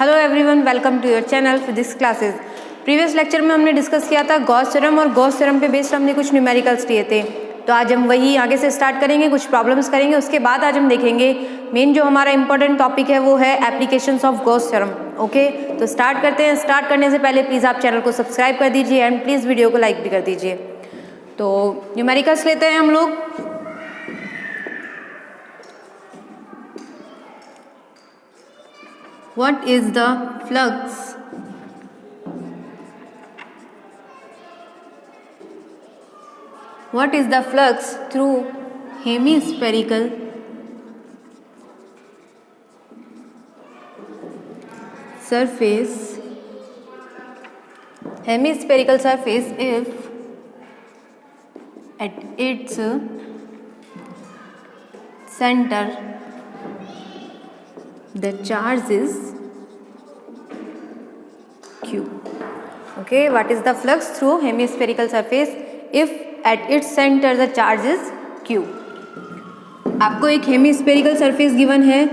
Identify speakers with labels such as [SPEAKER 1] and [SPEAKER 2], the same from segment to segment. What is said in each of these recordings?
[SPEAKER 1] Hello everyone, welcome to your channel physics classes. Previous lecture में हमने discuss किया था गॉस थ्योरम और गॉस थ्योरम पे बेस्ड हमने कुछ न्यूमेरिकल्स लिए थे। तो आज हम वही आगे से स्टार्ट करेंगे, कुछ प्रॉब्लम्स करेंगे। उसके बाद आज हम देखेंगे मेन जो हमारा इंपॉर्टेंट टॉपिक है वो है applications of Gauss theorem. Okay, तो स्टार्ट करते हैं। स्टार्ट करने से पहले प्लीज़ आप चैनल को सब्सक्राइब कर दीजिए एंड प्लीज़ वीडियो को लाइक भी कर दीजिए। तो न्यूमेरिकल्स लेते हैं हम लोग। What is the flux through hemispherical surface if at its center the charge is q. Okay, what is the flux through hemispherical surface if at its center the charge is q? आपको एक hemispherical surface given है।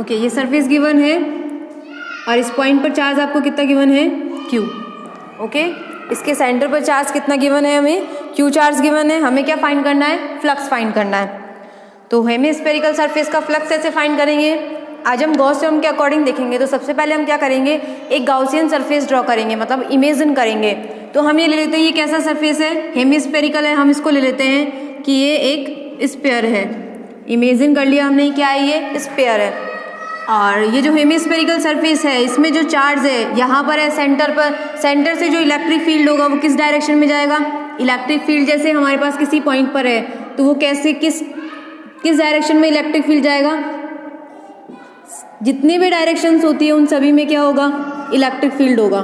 [SPEAKER 1] Okay, ये surface given है और इस point पर charge आपको कितना गिवन है? q। ओके, इसके सेंटर पर चार्ज कितना गिवन है? हमें q चार्ज गिवन है। हमें क्या फाइंड करना है? फ्लक्स फाइंड करना है। तो हेमिस्फेरिकल सरफेस का फ्लक्स कैसे फाइंड करेंगे? आज हम गॉस थ्योरम के अकॉर्डिंग देखेंगे। तो सबसे पहले हम क्या करेंगे, एक गाउसियन सरफेस ड्रॉ करेंगे, मतलब इमेजिन करेंगे। तो हम ये ले लेते हैं, ये कैसा सरफेस है? हेमिस्फेरिकल है। हम इसको ले लेते हैं कि ये एक स्फीयर है। इमेजिन कर लिया हमने, क्या है? ये स्फीयर है। और ये जो हेमिस्फेरिकल सरफेस है, इसमें जो चार्ज है यहाँ पर है सेंटर पर। सेंटर से जो इलेक्ट्रिक फील्ड होगा वो किस डायरेक्शन में जाएगा? इलेक्ट्रिक फील्ड जैसे हमारे पास किसी पॉइंट पर है तो वो कैसे किस डायरेक्शन में इलेक्ट्रिक फील्ड जाएगा? जितनी भी डायरेक्शंस होती है उन सभी में क्या होगा? इलेक्ट्रिक फील्ड होगा।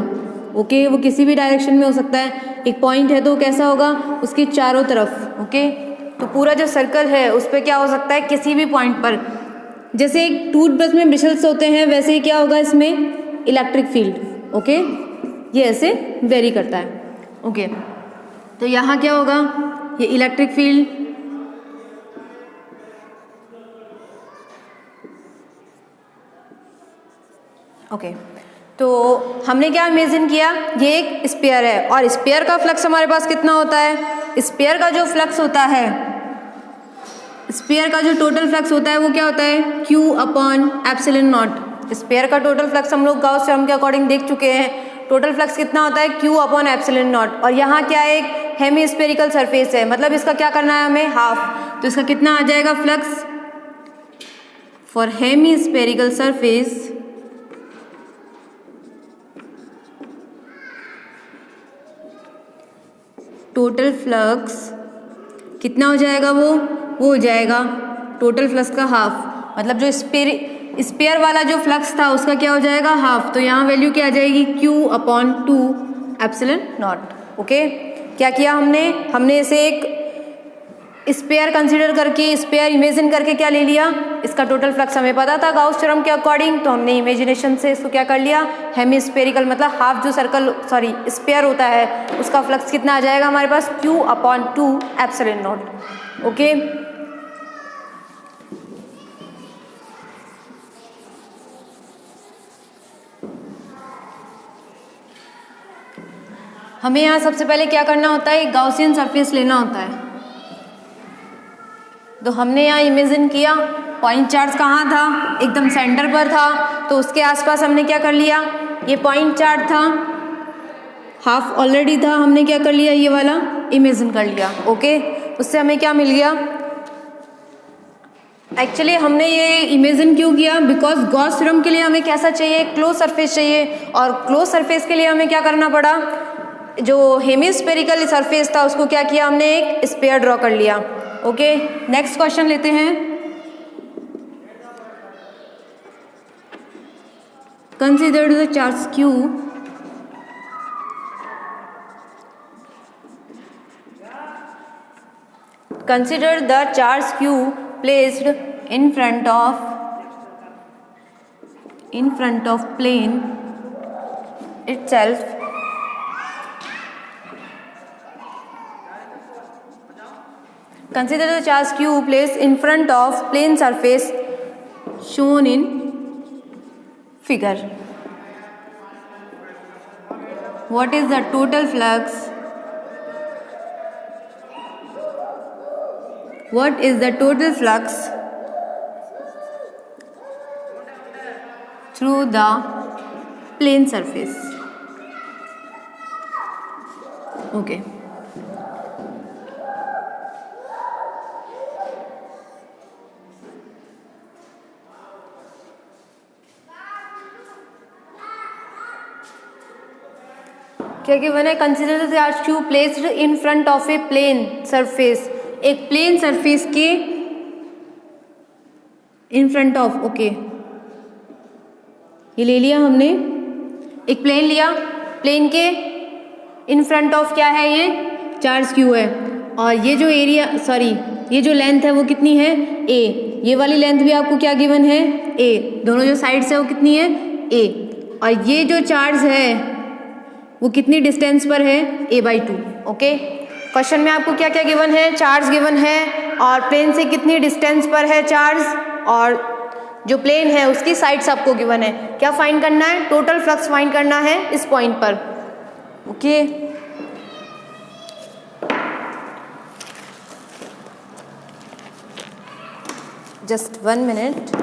[SPEAKER 1] ओके, वो किसी भी डायरेक्शन में हो सकता है। एक पॉइंट है तो कैसा होगा? उसके चारों तरफ। ओके, तो पूरा जो सर्कल है उस पर क्या हो सकता है? किसी भी पॉइंट पर। जैसे एक टूथब्रश में ब्रिशल्स होते हैं वैसे ही क्या होगा इसमें? Electric field. ओके, ये ऐसे वेरी करता है। ओके, तो यहाँ क्या होगा? ये इलेक्ट्रिक फील्ड। ओके, तो हमने क्या इमेजिन किया? ये एक स्फीयर है और स्फीयर का फ्लक्स हमारे पास कितना होता है? स्फीयर का जो फ्लक्स होता है, स्फीयर का जो टोटल फ्लक्स होता है वो क्या होता है? q upon epsilon not. Sphere का टोटल फ्लक्स हम लोग गॉस थ्योरम के अकॉर्डिंग देख चुके हैं। टोटल फ्लक्स कितना होता है? q upon epsilon not. और यहाँ क्या है? एक हेमिस्फेरिकल सरफेस है, मतलब इसका क्या करना है हमें? हाफ। तो इसका कितना आ जाएगा flux? For hemispherical surface total flux कितना हो जाएगा? वो हो जाएगा टोटल फ्लक्स का हाफ। मतलब जो स्फीयर वाला जो फ्लक्स था उसका क्या हो जाएगा? हाफ। तो यहाँ वैल्यू क्या आ जाएगी? q upon 2 epsilon naught. Okay, क्या किया हमने इसे एक स्फीयर कंसीडर करके, स्फीयर इमेजिन करके क्या ले लिया? इसका टोटल फ्लक्स हमें पता था गॉस थ्योरम के अकॉर्डिंग, तो हमने इमेजिनेशन से इसको क्या कर लिया? हेमिस्फेरिकल, मतलब हाफ जो स्फीयर होता है उसका फ्लक्स कितना आ जाएगा हमारे पास? q upon 2 epsilon naught. Okay, हमें यहाँ सबसे पहले क्या करना होता है? एक गाउसियन सरफेस लेना होता है। तो हमने यहाँ इमेजिन किया पॉइंट चार्ज कहाँ था? एकदम सेंटर पर था। तो उसके आसपास हमने क्या कर लिया? ये पॉइंट चार्ज था, हाफ ऑलरेडी था, हमने क्या कर लिया? ये वाला इमेजिन कर लिया। ओके, उससे हमें क्या मिल गया? एक्चुअली हमने ये इमेजिन क्यों किया? बिकॉज गॉस थ्योरम के लिए हमें कैसा चाहिए? क्लोज सरफेस चाहिए। और क्लोज सरफेस के लिए हमें क्या करना पड़ा? जो हेमिस्फेरिकल सरफेस था उसको क्या किया हमने? एक स्फीयर ड्रॉ कर लिया। ओके, नेक्स्ट क्वेश्चन लेते हैं। Consider the charge q Consider the charge Q placed in front of plane itself Consider the charge q placed in front of plane surface shown in figure. What is the total flux? What is the total flux through the plane surface? Okay. क्या given है? Consider the charge q placed in front of a plane surface, एक plane surface के in front of, okay ये ले लिया हमने, एक plane लिया, प्लेन के इन फ्रंट ऑफ क्या है? ये चार्ज q है, और ये जो एरिया ये जो लेंथ है वो कितनी है? a। ये वाली लेंथ भी आपको क्या गिवन है? a। दोनों जो साइड्स है वो कितनी है? a। और ये जो चार्ज है वो कितनी डिस्टेंस पर है? a/2। ओके, क्वेश्चन में आपको क्या क्या गिवन है? चार्ज गिवन है, और प्लेन से कितनी डिस्टेंस पर है चार्ज, और जो प्लेन है उसकी साइड्स आपको गिवन है। क्या फाइंड करना है? टोटल फ्लक्स फाइंड करना है इस पॉइंट पर। Okay, just 1 minute.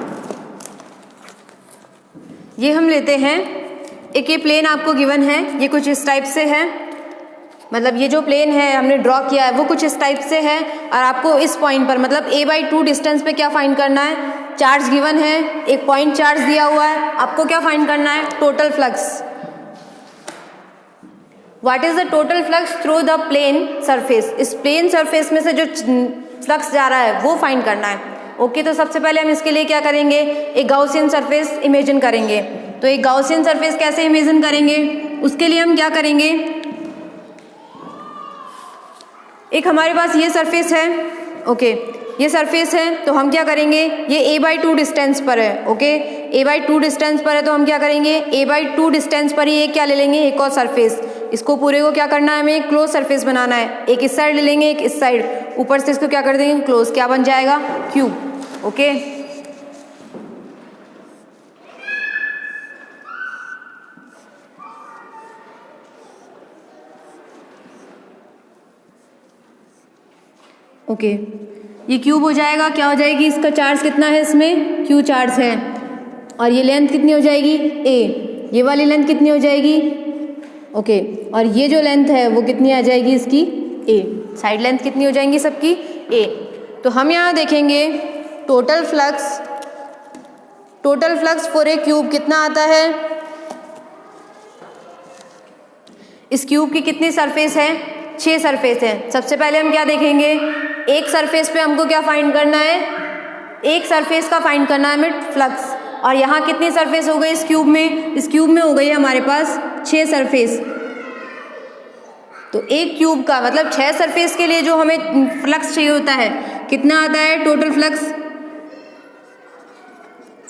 [SPEAKER 1] ये हम लेते हैं, एक ये प्लेन आपको गिवन है, ये कुछ इस टाइप से है, मतलब ये जो प्लेन है हमने ड्रॉ किया है वो कुछ इस टाइप से है, और आपको इस पॉइंट पर मतलब a/2 डिस्टेंस पे क्या फाइंड करना है? चार्ज गिवन है, एक पॉइंट चार्ज दिया हुआ है, आपको क्या फाइंड करना है? Total flux. What is the total flux through the plane surface? इस प्लेन सरफेस में से जो फ्लक्स जा रहा है वो फाइंड करना है। ओके, तो सबसे पहले हम इसके लिए क्या करेंगे? एक गाउसियन सरफेस इमेजिन करेंगे। तो एक गाउसियन सरफेस कैसे इमेजिन करेंगे? उसके लिए हम क्या करेंगे? एक हमारे पास ये सरफेस है, ओके ये सरफेस है, तो हम क्या करेंगे? ये a/2 डिस्टेंस पर है, ओके a/2 डिस्टेंस पर है, तो हम क्या करेंगे? a/2 डिस्टेंस पर ही एक क्या ले लेंगे? एक और सरफेस। इसको पूरे को क्या करना है? हमें क्लोज सरफेस बनाना है। एक इस साइड ले लेंगे, एक इस साइड, ऊपर से इसको क्या कर देंगे? क्लोज। क्या बन जाएगा? क्यूब। ओके, ओके ये क्यूब हो जाएगा। क्या हो जाएगी? इसका चार्ज कितना है? इसमें q चार्ज है, और ये लेंथ कितनी हो जाएगी? a। ये वाली लेंथ कितनी हो जाएगी? ओके, और ये जो लेंथ है वो कितनी आ जाएगी इसकी? a। साइड लेंथ कितनी हो जाएंगी सबकी? a। तो हम यहाँ देखेंगे total flux for a cube कितना आता है? इस क्यूब की कितनी सरफेस है? 6 सरफेस है। सबसे पहले हम क्या देखेंगे? एक सरफेस पे हमको क्या फाइंड करना है? एक सरफेस का फाइंड करना है हमें फ्लक्स। और यहाँ कितनी सरफेस हो गई इस क्यूब में? इस क्यूब में हो गई है हमारे पास 6 सरफेस। तो एक क्यूब का मतलब 6 सरफेस के लिए जो हमें फ्लक्स चाहिए होता है, कितना आता है total flux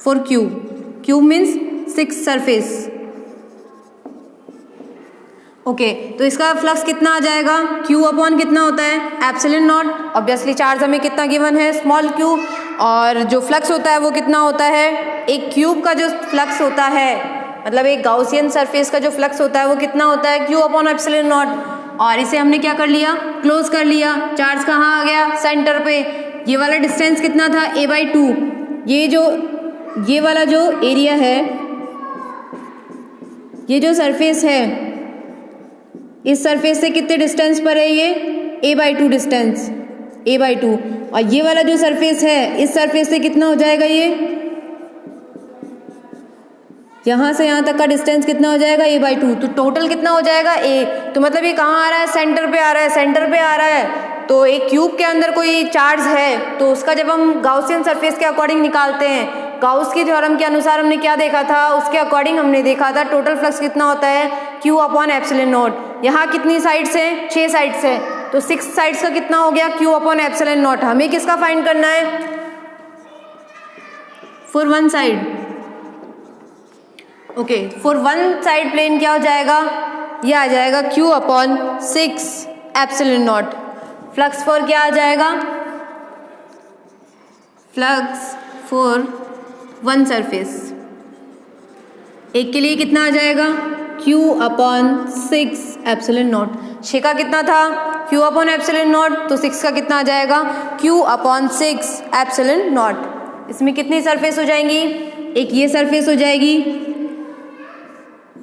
[SPEAKER 1] for cube? Cube means 6 surface. Okay, तो इसका फ्लक्स कितना आ जाएगा? Q अपॉन कितना होता है? Epsilon not. ऑब्वियसली चार्ज हमें कितना गिवन है? स्मॉल q, और जो फ्लक्स होता है वो कितना होता है? एक क्यूब का जो फ्लक्स होता है, मतलब एक गाउसियन सरफेस का जो फ्लक्स होता है वो कितना होता है? Q upon epsilon not. और इसे हमने क्या कर लिया? क्लोज कर लिया। चार्ज कहाँ आ गया? सेंटर पे। ये वाला डिस्टेंस कितना था? a/2। ये वाला जो एरिया है, ये जो सरफेस है, इस सरफेस से कितने डिस्टेंस पर है? ये a/2 डिस्टेंस, a/2। और ये वाला जो सरफेस है, इस सरफेस से कितना हो जाएगा? ये यहाँ से यहाँ तक का डिस्टेंस कितना हो जाएगा? a/2। तो टोटल कितना हो जाएगा? a। तो मतलब ये कहाँ आ रहा है? सेंटर पे आ रहा है। सेंटर पे आ रहा है तो एक क्यूब के अंदर कोई चार्ज है, तो उसका जब हम गाउसियन सरफेस के अकॉर्डिंग निकालते हैं, गाउस की थ्योरम के अनुसार हमने क्या देखा था? उसके अकॉर्डिंग हमने देखा था टोटल फ्लक्स कितना होता है? Q upon epsilon not. यहाँ कितनी साइड्स हैं? 6 साइड्स हैं, तो 6 साइड्स का कितना हो गया? Q upon epsilon naught. हमें किसका फाइंड करना है? For one side. Okay, for one side plane क्या हो जाएगा? ये आ जाएगा Q upon 6 epsilon naught. Flux for क्या आ जाएगा? फ्लक्स फॉर वन सरफेस, एक के लिए कितना आ जाएगा Q/6 एप्सिलॉन नॉट। छः का कितना था Q/ एप्सिलॉन नॉट, तो 6 का कितना आ जाएगा Q/6 एप्सिलॉन नॉट। इसमें कितनी सरफेस हो जाएंगी, एक ये सरफेस हो जाएगी,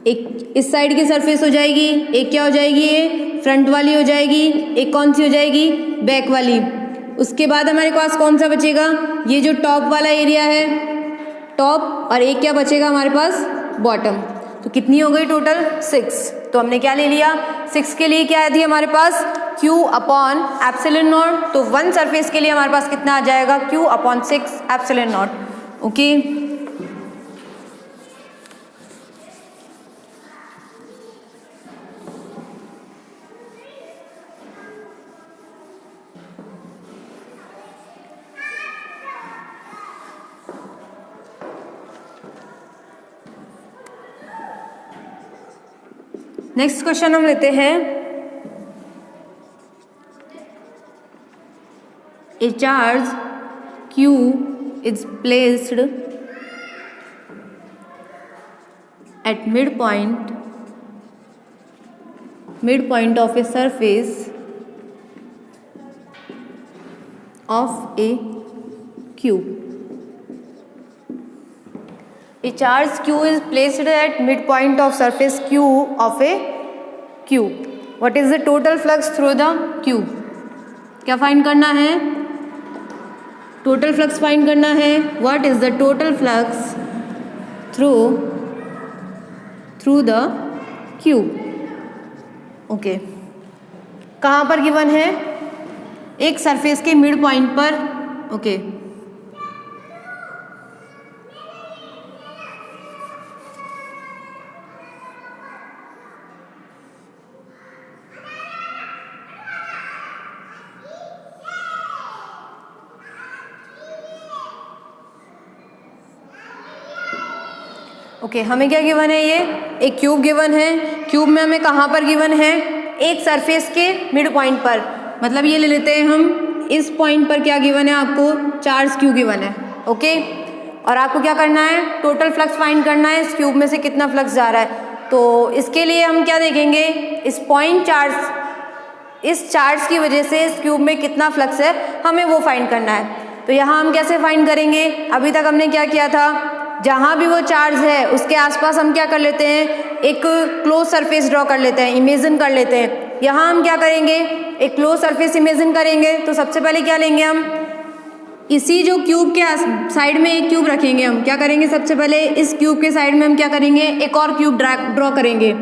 [SPEAKER 1] एक इस साइड की सरफेस हो जाएगी, एक क्या हो जाएगी ये फ्रंट वाली हो जाएगी, एक कौन सी हो जाएगी बैक वाली। उसके बाद हमारे पास कौन सा बचेगा, ये जो टॉप वाला एरिया है टॉप, और एक क्या बचेगा हमारे पास बॉटम। तो कितनी हो गई टोटल 6। तो हमने क्या ले लिया 6 के लिए क्या थी हमारे पास Q/एप्सिलॉन नॉट। तो वन सरफेस के लिए हमारे पास कितना आ जाएगा Q/6 epsilon naught. Okay, next question हम लेते हैं। ए charge Q is placed at midpoint of a surface of a cube. A charge Q is placed at midpoint of surface Q of a cube. What is the total flux through the cube? क्या find करना है, total flux find करना है। What is the total flux through the cube? Okay, कहाँ पर given है, एक surface के मिड पॉइंट पर। ओके, ओके, हमें क्या गिवन है, ये एक क्यूब गिवन है। क्यूब में हमें कहाँ पर गिवन है, एक सरफेस के मिड पॉइंट पर। मतलब ये ले लेते हैं हम, इस पॉइंट पर क्या गिवन है आपको चार्ज Q गिवन है। ओके, और आपको क्या करना है, टोटल फ्लक्स फाइंड करना है, इस क्यूब में से कितना फ्लक्स जा रहा है। तो इसके लिए हम क्या देखेंगे, इस पॉइंट चार्ज, इस चार्ज की वजह से इस क्यूब में कितना फ्लक्स है हमें वो फाइंड करना है। तो यहाँ हम कैसे फाइंड करेंगे, अभी तक हमने क्या किया था, जहाँ भी वो चार्ज है उसके आसपास हम क्या कर लेते हैं, एक क्लोज सरफेस ड्रॉ कर लेते हैं, इमेजिन कर लेते हैं। यहाँ हम क्या करेंगे, एक क्लोज सरफेस इमेजिन करेंगे। तो सबसे पहले क्या लेंगे हम, इसी जो क्यूब के साइड में एक क्यूब रखेंगे। हम क्या करेंगे, सबसे पहले इस क्यूब के साइड में हम क्या करेंगे, एक और क्यूब ड्रॉ करेंगे।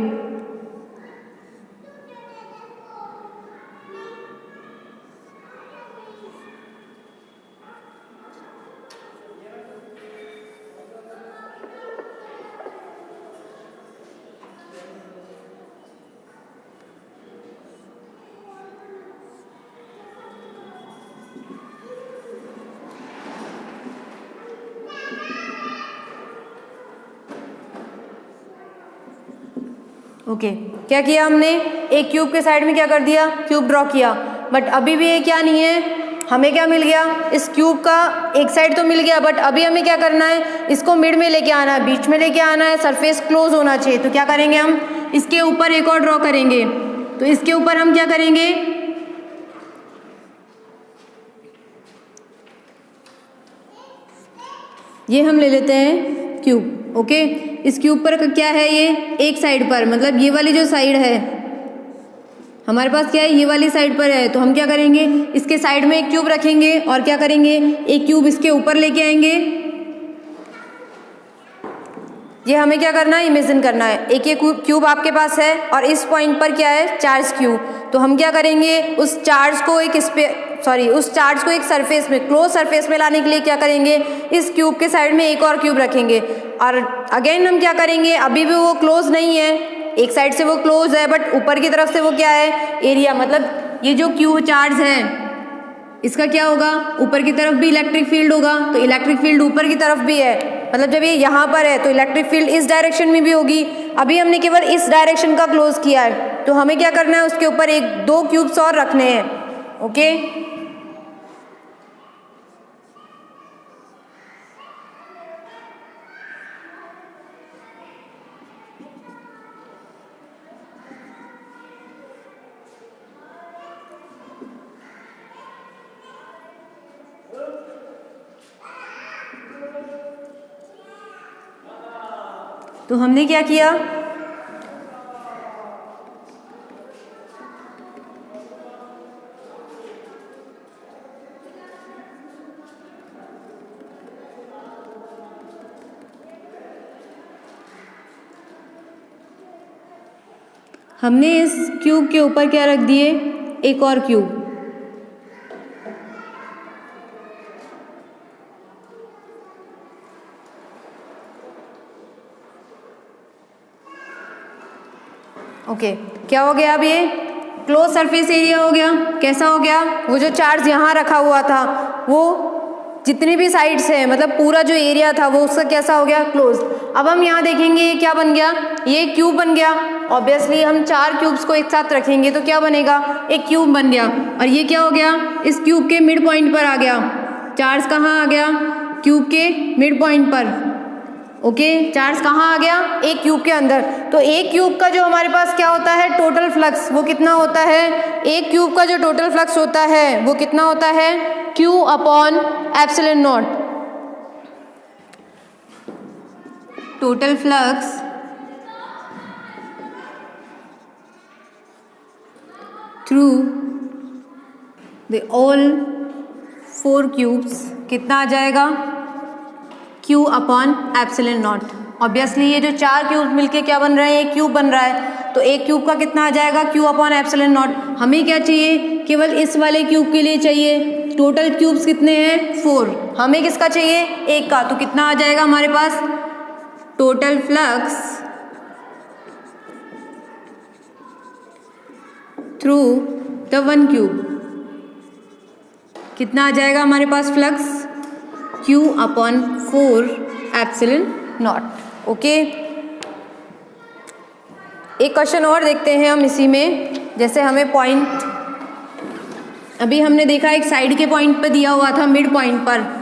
[SPEAKER 1] ओके, क्या किया हमने, एक क्यूब के साइड में क्या कर दिया, क्यूब ड्रॉ किया। बट अभी भी ये क्या नहीं है, हमें क्या मिल गया, इस क्यूब का एक साइड तो मिल गया, बट अभी हमें क्या करना है, इसको मिड में लेके आना है, बीच में लेके आना है, सरफेस क्लोज होना चाहिए। तो क्या करेंगे हम, इसके ऊपर एक और ड्रॉ करेंगे। तो इसके ऊपर हम क्या करेंगे, ये हम ले लेते हैं क्यूब। ओके, इस क्यूब पर क्या है, ये एक साइड पर, मतलब ये वाली जो साइड है हमारे पास क्या है, ये वाली साइड पर है। तो हम क्या करेंगे, इसके साइड में एक क्यूब रखेंगे और क्या करेंगे, एक क्यूब इसके ऊपर लेके आएंगे। ये हमें क्या करना है, इमेजिन करना है। एक ये क्यूब आपके पास है और इस पॉइंट पर क्या है, चार्ज Q। तो हम क्या करेंगे, उस चार्ज को एक सरफेस में, क्लोज सरफेस में लाने के लिए क्या करेंगे, इस क्यूब के साइड में एक और क्यूब रखेंगे। और अगेन हम क्या करेंगे, अभी भी वो क्लोज नहीं है, एक साइड से वो क्लोज है बट ऊपर की तरफ से वो क्या है, एरिया। मतलब ये जो Q चार्ज है इसका क्या होगा, ऊपर की तरफ भी इलेक्ट्रिक फील्ड होगा। तो इलेक्ट्रिक फील्ड ऊपर की तरफ भी है, मतलब जब ये यहाँ पर है तो इलेक्ट्रिक फील्ड इस डायरेक्शन में भी होगी। अभी हमने केवल इस डायरेक्शन का क्लोज किया है, तो हमें क्या करना है, उसके ऊपर एक दो क्यूब्स और रखने हैं। ओके, तो हमने क्या किया, हमने इस क्यूब के ऊपर क्या रख दिए, एक और क्यूब। ओके, क्या हो गया, अब ये क्लोज सरफेस एरिया हो गया। कैसा हो गया, वो जो चार्ज यहाँ रखा हुआ था वो जितनी भी साइड्स है, मतलब पूरा जो एरिया था वो उसका कैसा हो गया, क्लोज। अब हम यहाँ देखेंगे ये क्या बन गया, ये क्यूब बन गया। ऑब्वियसली हम 4 क्यूब्स को एक साथ रखेंगे तो क्या बनेगा, एक क्यूब बन गया। और ये क्या हो गया, इस क्यूब के मिड पॉइंट पर आ गया। चार्ज कहाँ आ गया, क्यूब के मिड पॉइंट पर। ओके, चार्ज कहाँ आ गया, एक क्यूब के अंदर। तो एक क्यूब का जो हमारे पास क्या होता है, टोटल फ्लक्स, वो कितना होता है, एक क्यूब का जो टोटल फ्लक्स होता है वो कितना होता है, Q upon epsilon not. Total flux through the all 4 cubes कितना आ जाएगा, Q upon epsilon not. Obviously ये जो 4 क्यूब मिलके क्या बन रहे हैं, एक क्यूब बन रहा है। तो एक क्यूब का कितना आ जाएगा, Q अपॉन एप्सिलॉन नॉट। हमें क्या चाहिए, केवल इस वाले क्यूब के लिए चाहिए। टोटल क्यूब्स कितने हैं, 4। हमें किसका चाहिए, एक का। तो कितना आ जाएगा हमारे पास, total flux through the 1 cube कितना आ जाएगा हमारे पास, flux Q upon 4 epsilon naught. Okay, एक क्वेश्चन और देखते हैं हम इसी में। जैसे हमें पॉइंट, अभी हमने देखा एक साइड के पॉइंट पर दिया हुआ था, मिड पॉइंट पर।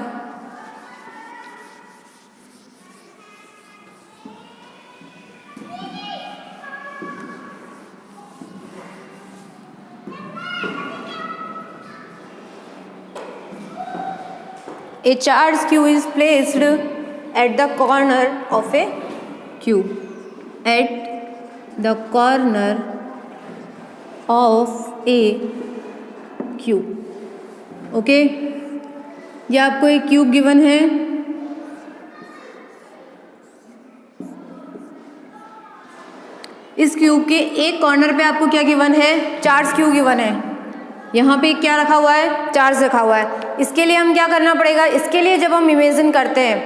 [SPEAKER 1] A charge Q is placed at the corner of a cube. At the corner of a cube. Okay, ये आपको एक क्यूब गिवन है। इस क्यूब के एक कॉर्नर पे आपको क्या गिवन है, चार्ज क्यू गिवन है। यहाँ पे क्या रखा हुआ है, चार्ज रखा हुआ है। इसके लिए हम क्या करना पड़ेगा, इसके लिए जब हम इमेजिन करते हैं,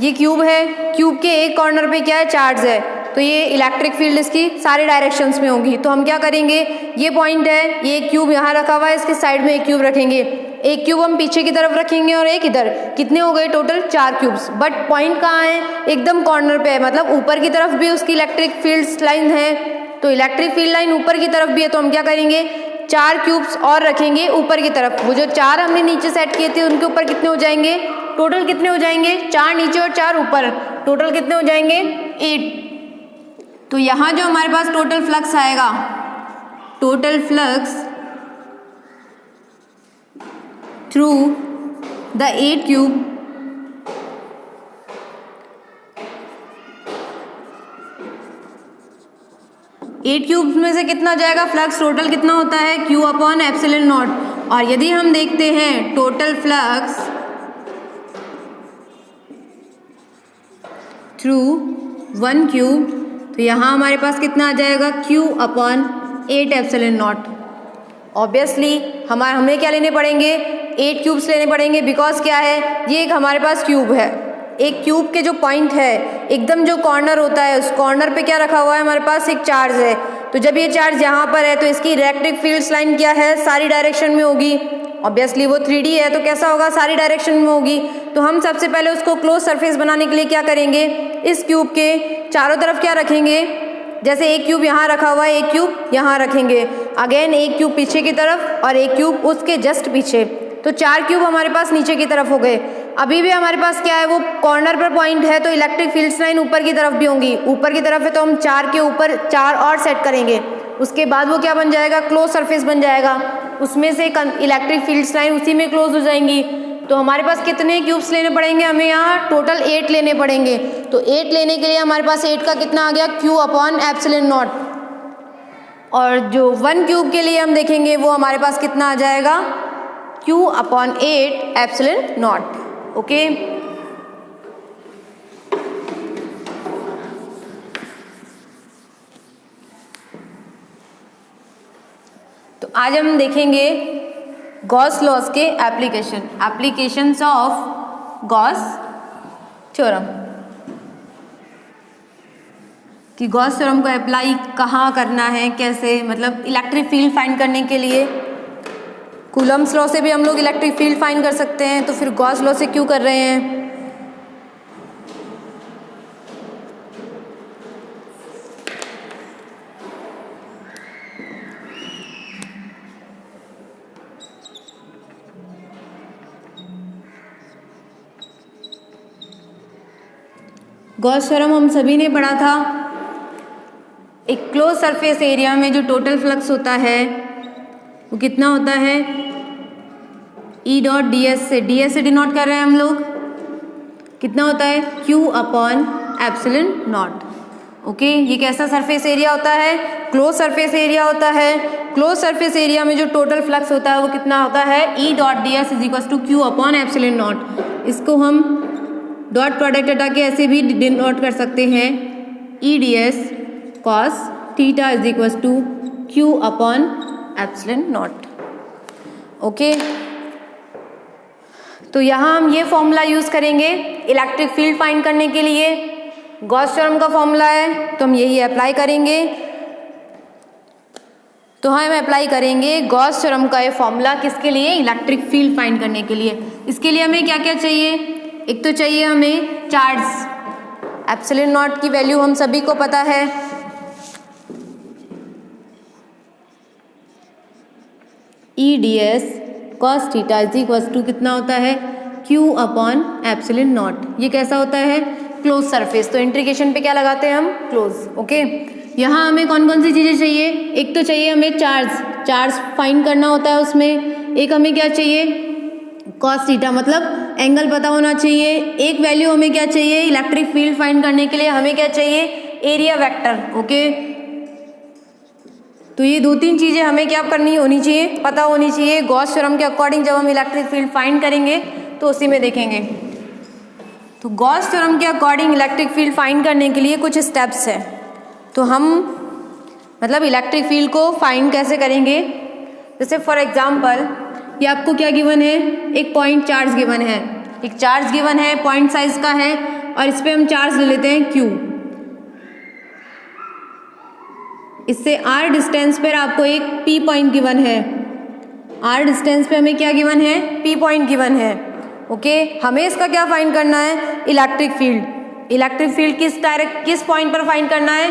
[SPEAKER 1] ये क्यूब है, क्यूब के एक कॉर्नर पे क्या है, चार्ज है, तो ये इलेक्ट्रिक फील्ड इसकी सारे डायरेक्शंस में होगी। तो हम क्या करेंगे, ये पॉइंट है, ये क्यूब यहाँ रखा हुआ है, इसके साइड में एक क्यूब रखेंगे, एक क्यूब हम पीछे की तरफ रखेंगे और एक इधर। कितने हो गए टोटल, 4 क्यूब्स। बट पॉइंट कहाँ है, एकदम कॉर्नर पे है, मतलब ऊपर की तरफ भी उसकी इलेक्ट्रिक फील्ड लाइन है। तो इलेक्ट्रिक फील्ड लाइन ऊपर की तरफ भी है, तो हम क्या करेंगे, 4 क्यूब्स और रखेंगे ऊपर की तरफ। वो जो 4 हमने नीचे सेट किए थे उनके ऊपर कितने हो जाएंगे, टोटल कितने हो जाएंगे, 4 नीचे और 4 ऊपर, टोटल कितने हो जाएंगे, 8। तो यहाँ जो हमारे पास टोटल फ्लक्स आएगा, total flux through the 8 cube, eight cubes में से कितना जाएगा, फ्लक्स टोटल कितना होता है, Q अपॉन एप्सिलॉन नॉट। और यदि हम देखते हैं टोटल फ्लक्स थ्रू 1 क्यूब, तो यहाँ हमारे पास कितना आ जाएगा, Q upon 8 epsilon not. Obviously हमें क्या लेने पड़ेंगे, 8 क्यूब्स लेने पड़ेंगे, बिकॉज क्या है, ये एक हमारे पास क्यूब है। एक क्यूब के जो पॉइंट है, एकदम जो कॉर्नर होता है, उस कॉर्नर पे क्या रखा हुआ है, हमारे पास एक चार्ज है। तो जब ये चार्ज यहाँ पर है तो इसकी इलेक्ट्रिक फील्ड लाइन क्या है, सारी डायरेक्शन में होगी। ऑब्वियसली वो 3D है तो कैसा होगा, सारी डायरेक्शन में होगी। तो हम सबसे पहले उसको क्लोज सरफेस बनाने के लिए क्या करेंगे, इस क्यूब के चारों तरफ क्या रखेंगे, जैसे एक क्यूब यहाँ रखा हुआ है, एक क्यूब यहाँ रखेंगे, अगेन एक क्यूब पीछे की तरफ और एक क्यूब उसके जस्ट पीछे। तो 4 क्यूब हमारे पास नीचे की तरफ हो गए। अभी भी हमारे पास क्या है, वो कॉर्नर पर पॉइंट है, तो इलेक्ट्रिक फील्ड लाइन ऊपर की तरफ भी होंगी। ऊपर की तरफ है तो हम 4 के ऊपर 4 और सेट करेंगे, उसके बाद वो क्या बन जाएगा, क्लोज सरफेस बन जाएगा। उसमें से इलेक्ट्रिक फील्ड लाइन उसी में क्लोज हो जाएंगी। तो हमारे पास कितने क्यूब्स लेने पड़ेंगे हमें? यहाँ टोटल 8 लेने पड़ेंगे। तो 8 लेने के लिए हमारे पास 8 का कितना आ गया? Q upon epsilon not. और जो 1 क्यूब के लिए हम देखेंगे वो हमारे पास कितना आ जाएगा? Q upon 8 epsilon naught. Okay, तो आज हम देखेंगे गॉस लॉज के एप्लीकेशंस ऑफ गॉस थ्योरम, कि गॉस थ्योरम को अप्लाई कहाँ करना है, कैसे, मतलब इलेक्ट्रिक फील्ड फाइंड करने के लिए कूलम्स लॉ से भी हम लोग इलेक्ट्रिक फील्ड फाइंड कर सकते हैं, तो फिर गॉस लॉ से क्यों कर रहे हैं? गॉस थ्योरम हम सभी ने पढ़ा था। एक क्लोज सरफेस एरिया में जो टोटल फ्लक्स होता है वो कितना होता है? ई डॉट डी एस से डिनोट कर रहे हैं हम लोग, कितना होता है? Q upon epsilon naught. Okay, ये कैसा सरफेस एरिया होता है? क्लोज सरफेस एरिया होता है। क्लोज सरफेस एरिया में जो टोटल फ्लक्स होता है वो कितना होता है? E dot D S is equal to Q upon epsilon naught. इसको हम डॉट प्रोडक्ट हटा के ऐसे भी डिनोट कर सकते हैं, E D S cos theta is equal to Q upon epsilon naught. Okay, तो यहाँ हम ये फॉर्मूला यूज़ करेंगे इलेक्ट्रिक फील्ड फाइंड करने के लिए। गॉस थ्योरम का फॉर्मूला है तो हम यही अप्लाई करेंगे। तो हम अप्लाई करेंगे गॉस थ्योरम का ये फॉर्मूला किसके लिए? इलेक्ट्रिक फील्ड फाइंड करने के लिए। इसके लिए हमें क्या क्या चाहिए? एक तो चाहिए हमें चार्ज। एप्सिलॉन नॉट की वैल्यू हम सभी को पता है, E D S cos theta is equal to कितना होता है? Q upon epsilon naught. ये कैसा होता है? Close surface. तो इंट्रीगेशन पे क्या लगाते हैं हम? क्लोज। ओके, यहाँ हमें कौन कौन सी चीज़ें चाहिए? एक तो चाहिए हमें चार्ज फाइंड करना होता है उसमें। एक हमें क्या चाहिए? कॉस थीटा, मतलब एंगल पता होना चाहिए। एक वैल्यू हमें क्या चाहिए? इलेक्ट्रिक फील्ड फाइंड करने के लिए हमें क्या चाहिए? Area vector. ओके, तो ये 2-3 चीज़ें हमें क्या करनी होनी चाहिए? पता होनी चाहिए। गॉस थ्योरम के अकॉर्डिंग जब हम इलेक्ट्रिक फील्ड फाइंड करेंगे तो उसी में देखेंगे। तो गॉस थ्योरम के अकॉर्डिंग इलेक्ट्रिक फील्ड फाइंड करने के लिए कुछ स्टेप्स हैं। तो हम मतलब इलेक्ट्रिक फील्ड को फाइंड कैसे करेंगे? जैसे फॉर एग्जांपल ये आपको क्या गिवन है? एक पॉइंट चार्ज गिवन है, एक चार्ज गिवन है, पॉइंट साइज का है, और इस पर हम चार्ज ले लेते हैं Q। इससे R डिस्टेंस पर आपको एक P पॉइंट गिवन है। R डिस्टेंस पे हमें क्या गिवन है? P पॉइंट गिवन है। ओके, हमें इसका क्या फाइंड करना है? Electric field. इलेक्ट्रिक फील्ड किस पॉइंट पर फाइंड करना है?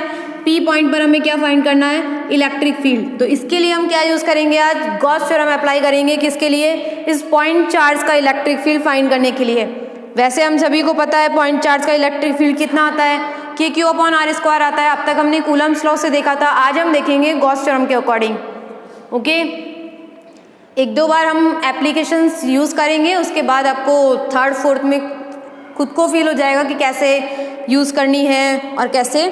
[SPEAKER 1] P पॉइंट पर हमें क्या फाइंड करना है? Electric field. तो इसके लिए हम क्या यूज़ करेंगे? आज गॉस थ्योरम अप्लाई करेंगे। किसके लिए? इस पॉइंट चार्ज का इलेक्ट्रिक फील्ड फाइंड करने के लिए। वैसे हम सभी को पता है पॉइंट चार्ज का इलेक्ट्रिक फील्ड कितना आता है? कि Q अपॉन R स्क्वायर आता है। अब तक हमने कूलम्स लॉ से देखा था, आज हम देखेंगे गॉस थ्योरम के अकॉर्डिंग। ओके, 1-2 बार हम एप्लीकेशंस यूज़ करेंगे, उसके बाद आपको 3rd 4th में खुद को फील हो जाएगा कि कैसे यूज़ करनी है और कैसे।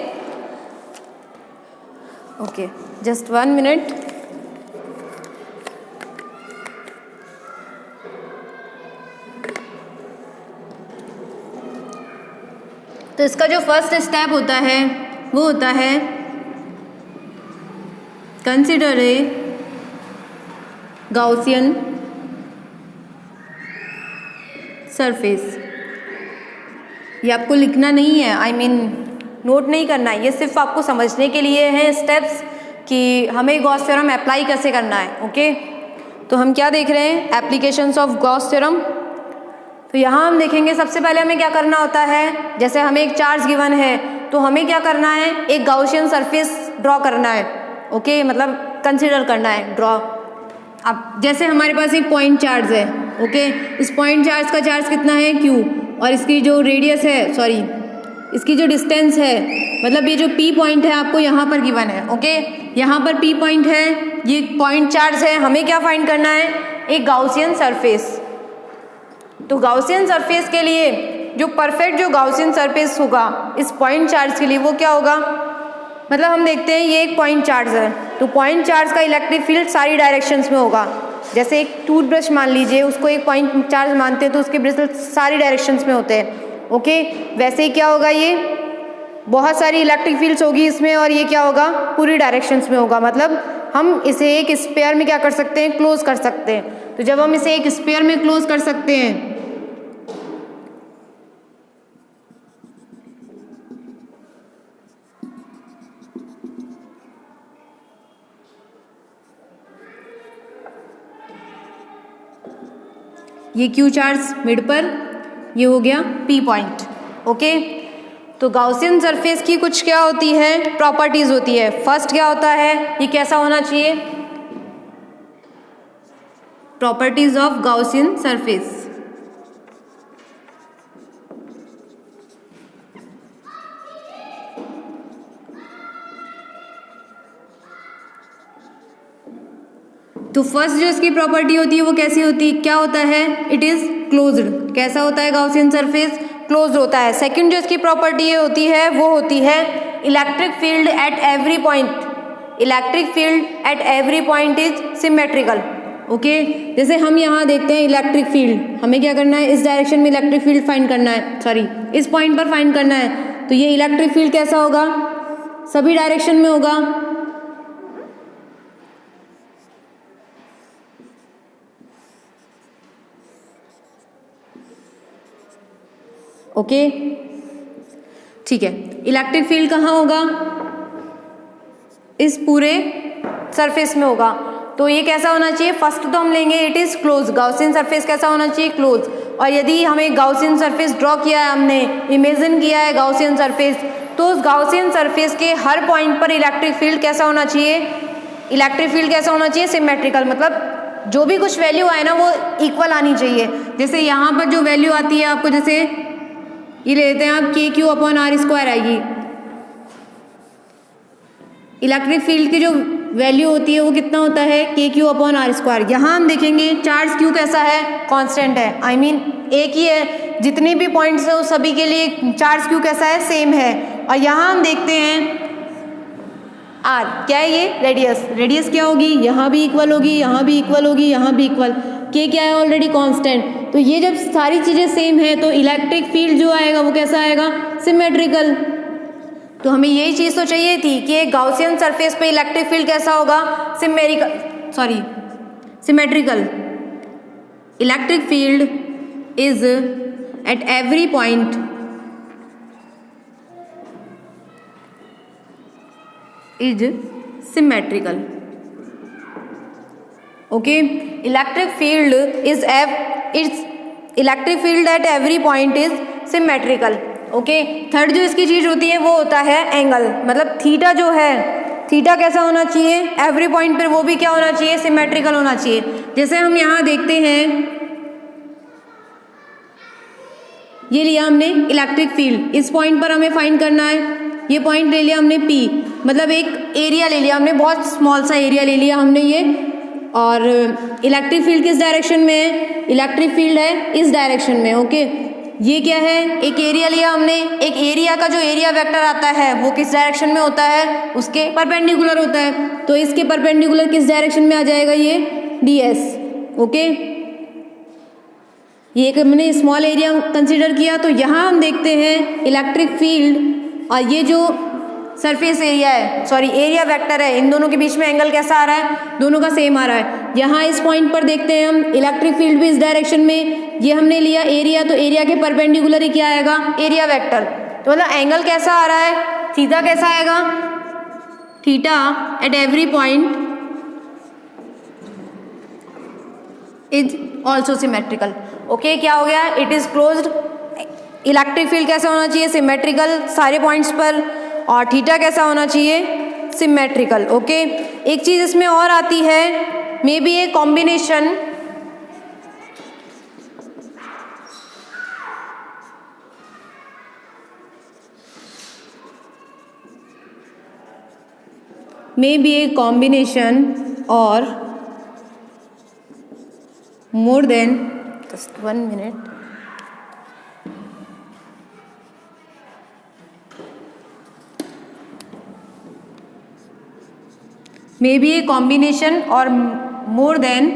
[SPEAKER 1] Okay, just 1 minute. तो इसका जो फर्स्ट स्टेप होता है वो होता है कंसिडर ए गाउसियन सरफेस। ये आपको लिखना नहीं है, आई मीन नोट नहीं करना है, ये सिर्फ आपको समझने के लिए है स्टेप्स कि हमें गॉस थ्योरम अप्लाई कैसे करना है। ओके, तो हम क्या देख रहे हैं? Applications of Gauss theorem. तो यहाँ हम देखेंगे सबसे पहले हमें क्या करना होता है। जैसे हमें एक चार्ज गिवन है तो हमें क्या करना है? एक गाउसियन सरफेस ड्रॉ करना है। ओके, मतलब कंसिडर करना है, ड्रॉ। अब जैसे हमारे पास एक पॉइंट चार्ज है। ओके, इस पॉइंट चार्ज का चार्ज कितना है? Q, और इसकी जो रेडियस है, सॉरी इसकी जो डिस्टेंस है, मतलब ये जो P पॉइंट है आपको यहाँ पर गिवन है। ओके, यहाँ पर P पॉइंट है, ये पॉइंट चार्ज है। हमें क्या फाइंड करना है? एक गाउसियन सरफेस। तो गाउसियन सरफेस के लिए जो परफेक्ट जो गाउसियन सरफेस होगा इस पॉइंट चार्ज के लिए वो क्या होगा, मतलब हम देखते हैं ये एक पॉइंट चार्ज है, तो पॉइंट चार्ज का इलेक्ट्रिक फील्ड सारी डायरेक्शंस में होगा। जैसे एक टूथब्रश मान लीजिए, उसको एक पॉइंट चार्ज मानते हैं तो उसके ब्रिसल्स सारी डायरेक्शंस में होते हैं। ओके, वैसे ही क्या होगा, ये बहुत सारी इलेक्ट्रिक फील्ड्स होगी इसमें, और ये क्या होगा, पूरी डायरेक्शंस में होगा। मतलब हम इसे एक स्पेयर में क्या कर सकते हैं, क्लोज कर सकते हैं। तो जब हम इसे एक स्पेयर में क्लोज कर सकते हैं, ये क्यू चार्ज मिड पर, ये हो गया पी पॉइंट। ओके, तो गाउसियन सरफेस की कुछ क्या होती है, प्रॉपर्टीज होती है। फर्स्ट क्या होता है, ये कैसा होना चाहिए, प्रॉपर्टीज ऑफ गाउसियन सरफेस। तो फर्स्ट जो इसकी प्रॉपर्टी होती है वो कैसी होती है, क्या होता है, इट इज क्लोज्ड। कैसा होता है गाउसियन सरफेस, क्लोज्ड होता है। सेकंड जो इसकी प्रॉपर्टी होती है वो होती है electric field at every point. Electric field at every point is symmetrical. Okay, जैसे हम यहाँ देखते हैं इलेक्ट्रिक फील्ड, हमें क्या करना है, इस डायरेक्शन में इलेक्ट्रिक फील्ड फाइंड करना है, सॉरी इस पॉइंट पर फाइंड करना है। तो ये इलेक्ट्रिक फील्ड कैसा होगा, सभी डायरेक्शन में होगा। ओके, ठीक है, इलेक्ट्रिक फील्ड कहाँ होगा, इस पूरे सरफेस में होगा। तो ये कैसा होना चाहिए, फर्स्ट तो हम लेंगे it is close. Gaussian surface कैसा होना चाहिए, क्लोज। और यदि हमें गाउसियन सरफेस ड्रॉ किया है, हमने इमेजिन किया है गाउसियन सरफेस, तो उस गाउसियन सरफेस के हर पॉइंट पर इलेक्ट्रिक फील्ड कैसा होना चाहिए, इलेक्ट्रिक फील्ड कैसा होना चाहिए, सिमेट्रिकल। मतलब जो भी कुछ वैल्यू आए ना वो इक्वल आनी चाहिए। जैसे यहाँ पर जो वैल्यू आती है आपको, जैसे ये लेते हैं आप के क्यू अपॉन आर स्क्वायर आएगी। इलेक्ट्रिक फील्ड की जो वैल्यू होती है वो कितना होता है, के क्यू अपॉन आर स्क्वायर। यहाँ हम देखेंगे चार्ज क्यू कैसा है, कांस्टेंट है, आई मीन एक ही है, जितने भी पॉइंट्स है उस सभी के लिए चार्ज क्यू कैसा है, सेम है। और यहाँ हम देखते हैं आर क्या है, ये रेडियस। रेडियस क्या होगी, यहाँ भी इक्वल होगी, यहाँ भी इक्वल होगी, यहाँ भी इक्वल। के क्या है, ऑलरेडी कांस्टेंट। तो ये जब सारी चीज़ें सेम है तो इलेक्ट्रिक फील्ड जो आएगा वो कैसा आएगा, सिमेट्रिकल। तो हमें यही चीज़ तो चाहिए थी कि एक गाउसियन सरफेस पे इलेक्ट्रिक फील्ड कैसा होगा, symmetrical. Electric field is at every point is symmetrical. Okay, electric field is electric field at every point is symmetrical. Okay, third जो इसकी चीज होती है वो होता है एंगल। मतलब थीटा जो है, थीटा कैसा होना चाहिए, एवरी पॉइंट पर वो भी क्या होना चाहिए, सिमेट्रिकल होना चाहिए। जैसे हम यहाँ देखते हैं, ये लिया हमने इलेक्ट्रिक फील्ड, इस पॉइंट पर हमें फाइंड करना है। ये पॉइंट ले लिया हमने P, मतलब एक एरिया ले लिया हमने, बहुत स्मॉल सा एरिया ले लिया हमने ये। और इलेक्ट्रिक फील्ड किस डायरेक्शन में है, इलेक्ट्रिक फील्ड है इस डायरेक्शन में। ओके, ये क्या है, एक एरिया लिया हमने। एक एरिया का जो एरिया वेक्टर आता है वो किस डायरेक्शन में होता है, उसके परपेंडिकुलर होता है। तो इसके परपेंडिकुलर किस डायरेक्शन में आ जाएगा, ये ds। ओके, ये एक हमने स्मॉल एरिया कंसिडर किया। तो यहाँ हम देखते हैं इलेक्ट्रिक फील्ड और ये जो सरफेस एरिया है, सॉरी एरिया वेक्टर है, इन दोनों के बीच में एंगल कैसा आ रहा है, दोनों का सेम आ रहा है। यहाँ इस पॉइंट पर देखते हैं हम इलेक्ट्रिक फील्ड भी इस डायरेक्शन में, ये हमने लिया एरिया, तो एरिया के परपेंडिकुलर ही क्या आएगा, एरिया वेक्टर। तो मतलब एंगल कैसा आ रहा है, थीटा कैसा आएगा, theta at every point is also symmetrical. Okay, क्या हो गया, it is closed. Electric field कैसा होना चाहिए, सिमेट्रिकल सारे पॉइंट्स पर, और थीटा कैसा होना चाहिए, सिमेट्रिकल। ओके, एक चीज इसमें और आती है, may be a combination or more than just 1 minute may be a combination और मोर देन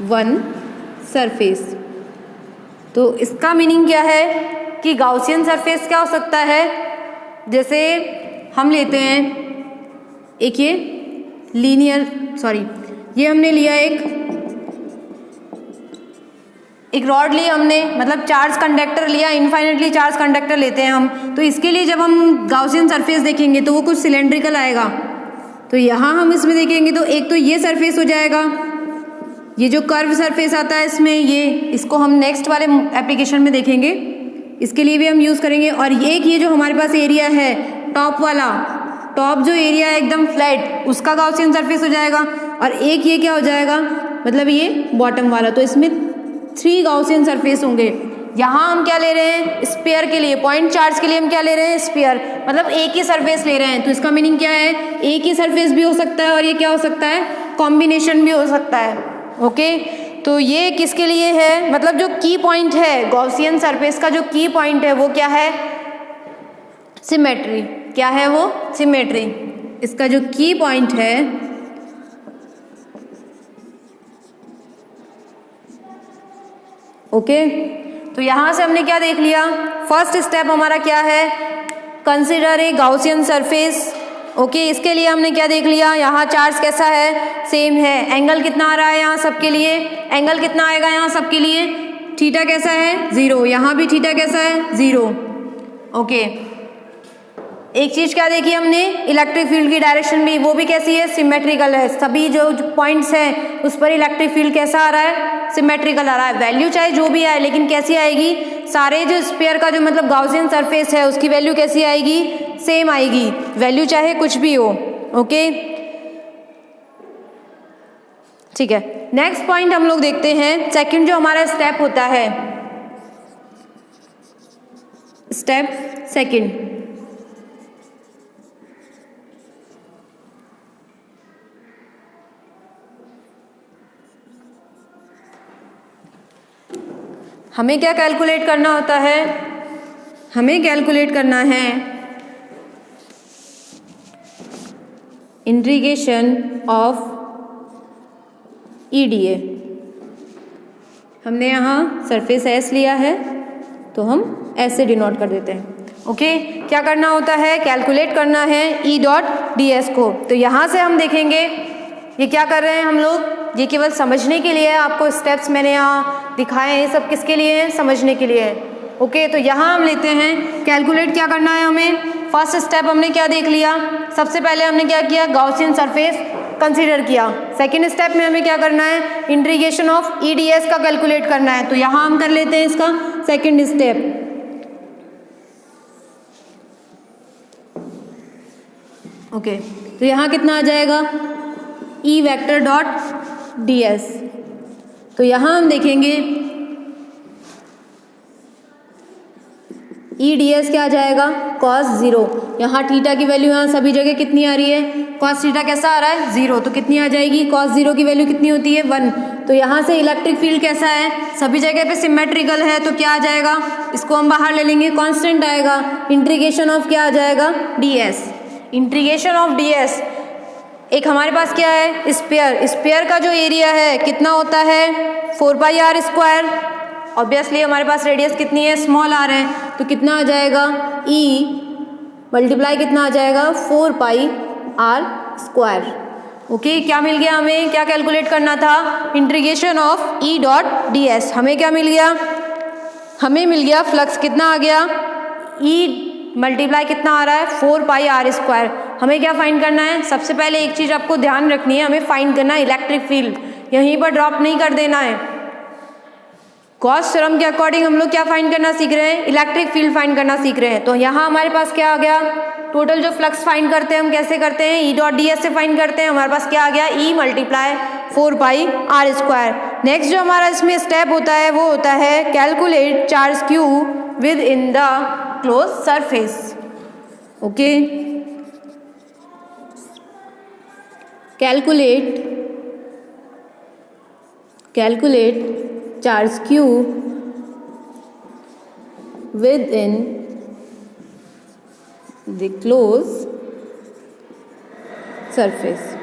[SPEAKER 1] वन सरफेस। तो इसका मीनिंग क्या है कि गाउसियन सरफेस क्या हो सकता है, जैसे हम लेते हैं एक ये लीनियर ये हमने लिया एक रॉड ली हमने, मतलब चार्ज कंडक्टर लिया, इनफाइनेटली चार्ज कंडक्टर लेते हैं हम। तो इसके लिए जब हम गाउसियन सरफेस देखेंगे तो वो कुछ सिलेंड्रिकल आएगा। तो यहाँ हम इसमें देखेंगे तो एक तो ये सरफेस हो जाएगा, ये जो कर्व सरफेस आता है इसमें, इसको हम नेक्स्ट वाले एप्लीकेशन में देखेंगे, इसके लिए भी हम यूज़ करेंगे। और ये जो हमारे पास एरिया है टॉप वाला, टॉप जो एरिया है एकदम फ्लैट, उसका गाउसियन सरफेस हो जाएगा। और एक ये क्या हो जाएगा, मतलब ये बॉटम वाला। तो इसमें 3 गाउसियन सरफेस होंगे। यहाँ हम क्या ले रहे हैं, स्फीयर के लिए, पॉइंट चार्ज के लिए हम क्या ले रहे हैं, स्फीयर, मतलब एक ही सरफेस ले रहे हैं। तो इसका मीनिंग क्या है, एक ही सरफेस भी हो सकता है और ये क्या हो सकता है, कॉम्बिनेशन भी हो सकता है। ओके, तो ये किसके लिए है, मतलब जो की पॉइंट है गॉसियन सरफेस का, जो की पॉइंट है वो क्या है, सिमेट्री। क्या है वो, सिमेट्री। इसका जो की पॉइंट है ओके। तो यहां से हमने क्या देख लिया, फर्स्ट स्टेप हमारा क्या है, consider a Gaussian surface. Okay, इसके लिए हमने क्या देख लिया, यहाँ चार्ज कैसा है, सेम है। एंगल कितना आ रहा है यहाँ सबके लिए, एंगल कितना आएगा यहाँ सबके लिए, थीटा कैसा है, 0। यहाँ भी थीटा कैसा है, 0। ओके, एक चीज क्या देखी हमने, इलेक्ट्रिक फील्ड की डायरेक्शन भी, वो भी कैसी है, सिमेट्रिकल है। सभी जो पॉइंट्स हैं उस पर इलेक्ट्रिक फील्ड कैसा आ रहा है, सिमेट्रिकल आ रहा है। वैल्यू चाहे जो भी आए, लेकिन कैसी आएगी, सारे जो स्फीयर का जो मतलब गाउसियन सरफेस है उसकी वैल्यू कैसी आएगी, सेम आएगी, वैल्यू चाहे कुछ भी हो। ओके, ठीक है। नेक्स्ट पॉइंट हम लोग देखते हैं, सेकंड जो हमारा स्टेप होता है, स्टेप सेकंड। हमें क्या कैलकुलेट करना होता है, हमें कैलकुलेट करना है इंटीग्रेशन ऑफ EDA। हमने यहाँ सरफेस S लिया है तो हम S से डिनोट कर देते हैं। ओके, क्या करना होता है, कैलकुलेट करना है E.ds को। तो यहाँ से हम देखेंगे ये क्या कर रहे हैं हम लोग, ये केवल समझने के लिए है, आपको स्टेप्स मैंने यहाँ दिखाए हैं, ये सब किसके लिए है, समझने के लिए है। ओके, तो यहाँ हम लेते हैं कैलकुलेट क्या करना है हमें। फर्स्ट स्टेप हमने क्या देख लिया, सबसे पहले हमने क्या किया, गाउसियन सरफेस कंसीडर किया। सेकेंड स्टेप में हमें क्या करना है, इंटीग्रेशन ऑफ EDS का कैलकुलेट करना है। तो यहाँ हम कर लेते हैं इसका सेकेंड स्टेप। ओके, तो यहाँ कितना आ जाएगा, E वेक्टर डॉट ds। तो यहाँ हम देखेंगे EDS क्या आ जाएगा, cos 0। यहाँ थीटा की वैल्यू यहाँ सभी जगह कितनी आ रही है, cos थीटा कैसा आ रहा है, 0। तो कितनी आ जाएगी, cos 0 की वैल्यू कितनी होती है, 1। तो यहाँ से इलेक्ट्रिक फील्ड कैसा है, सभी जगह पे सिमेट्रिकल है, तो क्या आ जाएगा, इसको हम बाहर ले लेंगे, कांस्टेंट आएगा। इंटीग्रेशन ऑफ क्या आ जाएगा, ds। इंटीग्रेशन ऑफ ds, एक हमारे पास क्या है, स्फीयर। स्फीयर का जो एरिया है कितना होता है, 4πr²। ऑब्वियसली हमारे पास रेडियस कितनी है, स्मॉल r है, तो कितना आ जाएगा, E मल्टीप्लाई कितना आ जाएगा, 4πr²। ओके, क्या मिल गया हमें, क्या कैलकुलेट करना था, इंटीग्रेशन ऑफ E.ds। हमें क्या मिल गया, हमें मिल गया फ्लक्स कितना आ गया, E मल्टीप्लाई कितना आ रहा है, 4πr²। हमें क्या फाइंड करना है, सबसे पहले एक चीज आपको ध्यान रखनी है, हमें फाइंड करना है इलेक्ट्रिक फील्ड। यहीं पर ड्रॉप नहीं कर देना है। गॉस थ्योरम के अकॉर्डिंग हम लोग क्या फाइंड करना सीख रहे हैं, इलेक्ट्रिक फील्ड फाइंड करना सीख रहे हैं। तो यहाँ हमारे पास क्या आ गया, टोटल जो फ्लक्स फाइंड करते हैं हम कैसे करते हैं, E.ds से फाइंड करते हैं। हमारे पास क्या आ गया, E मल्टीप्लाई 4πr²। नेक्स्ट जो हमारा इसमें स्टेप होता है वो होता है calculate charge Q with in the close surface. Okay, calculate charge Q within the closed surface,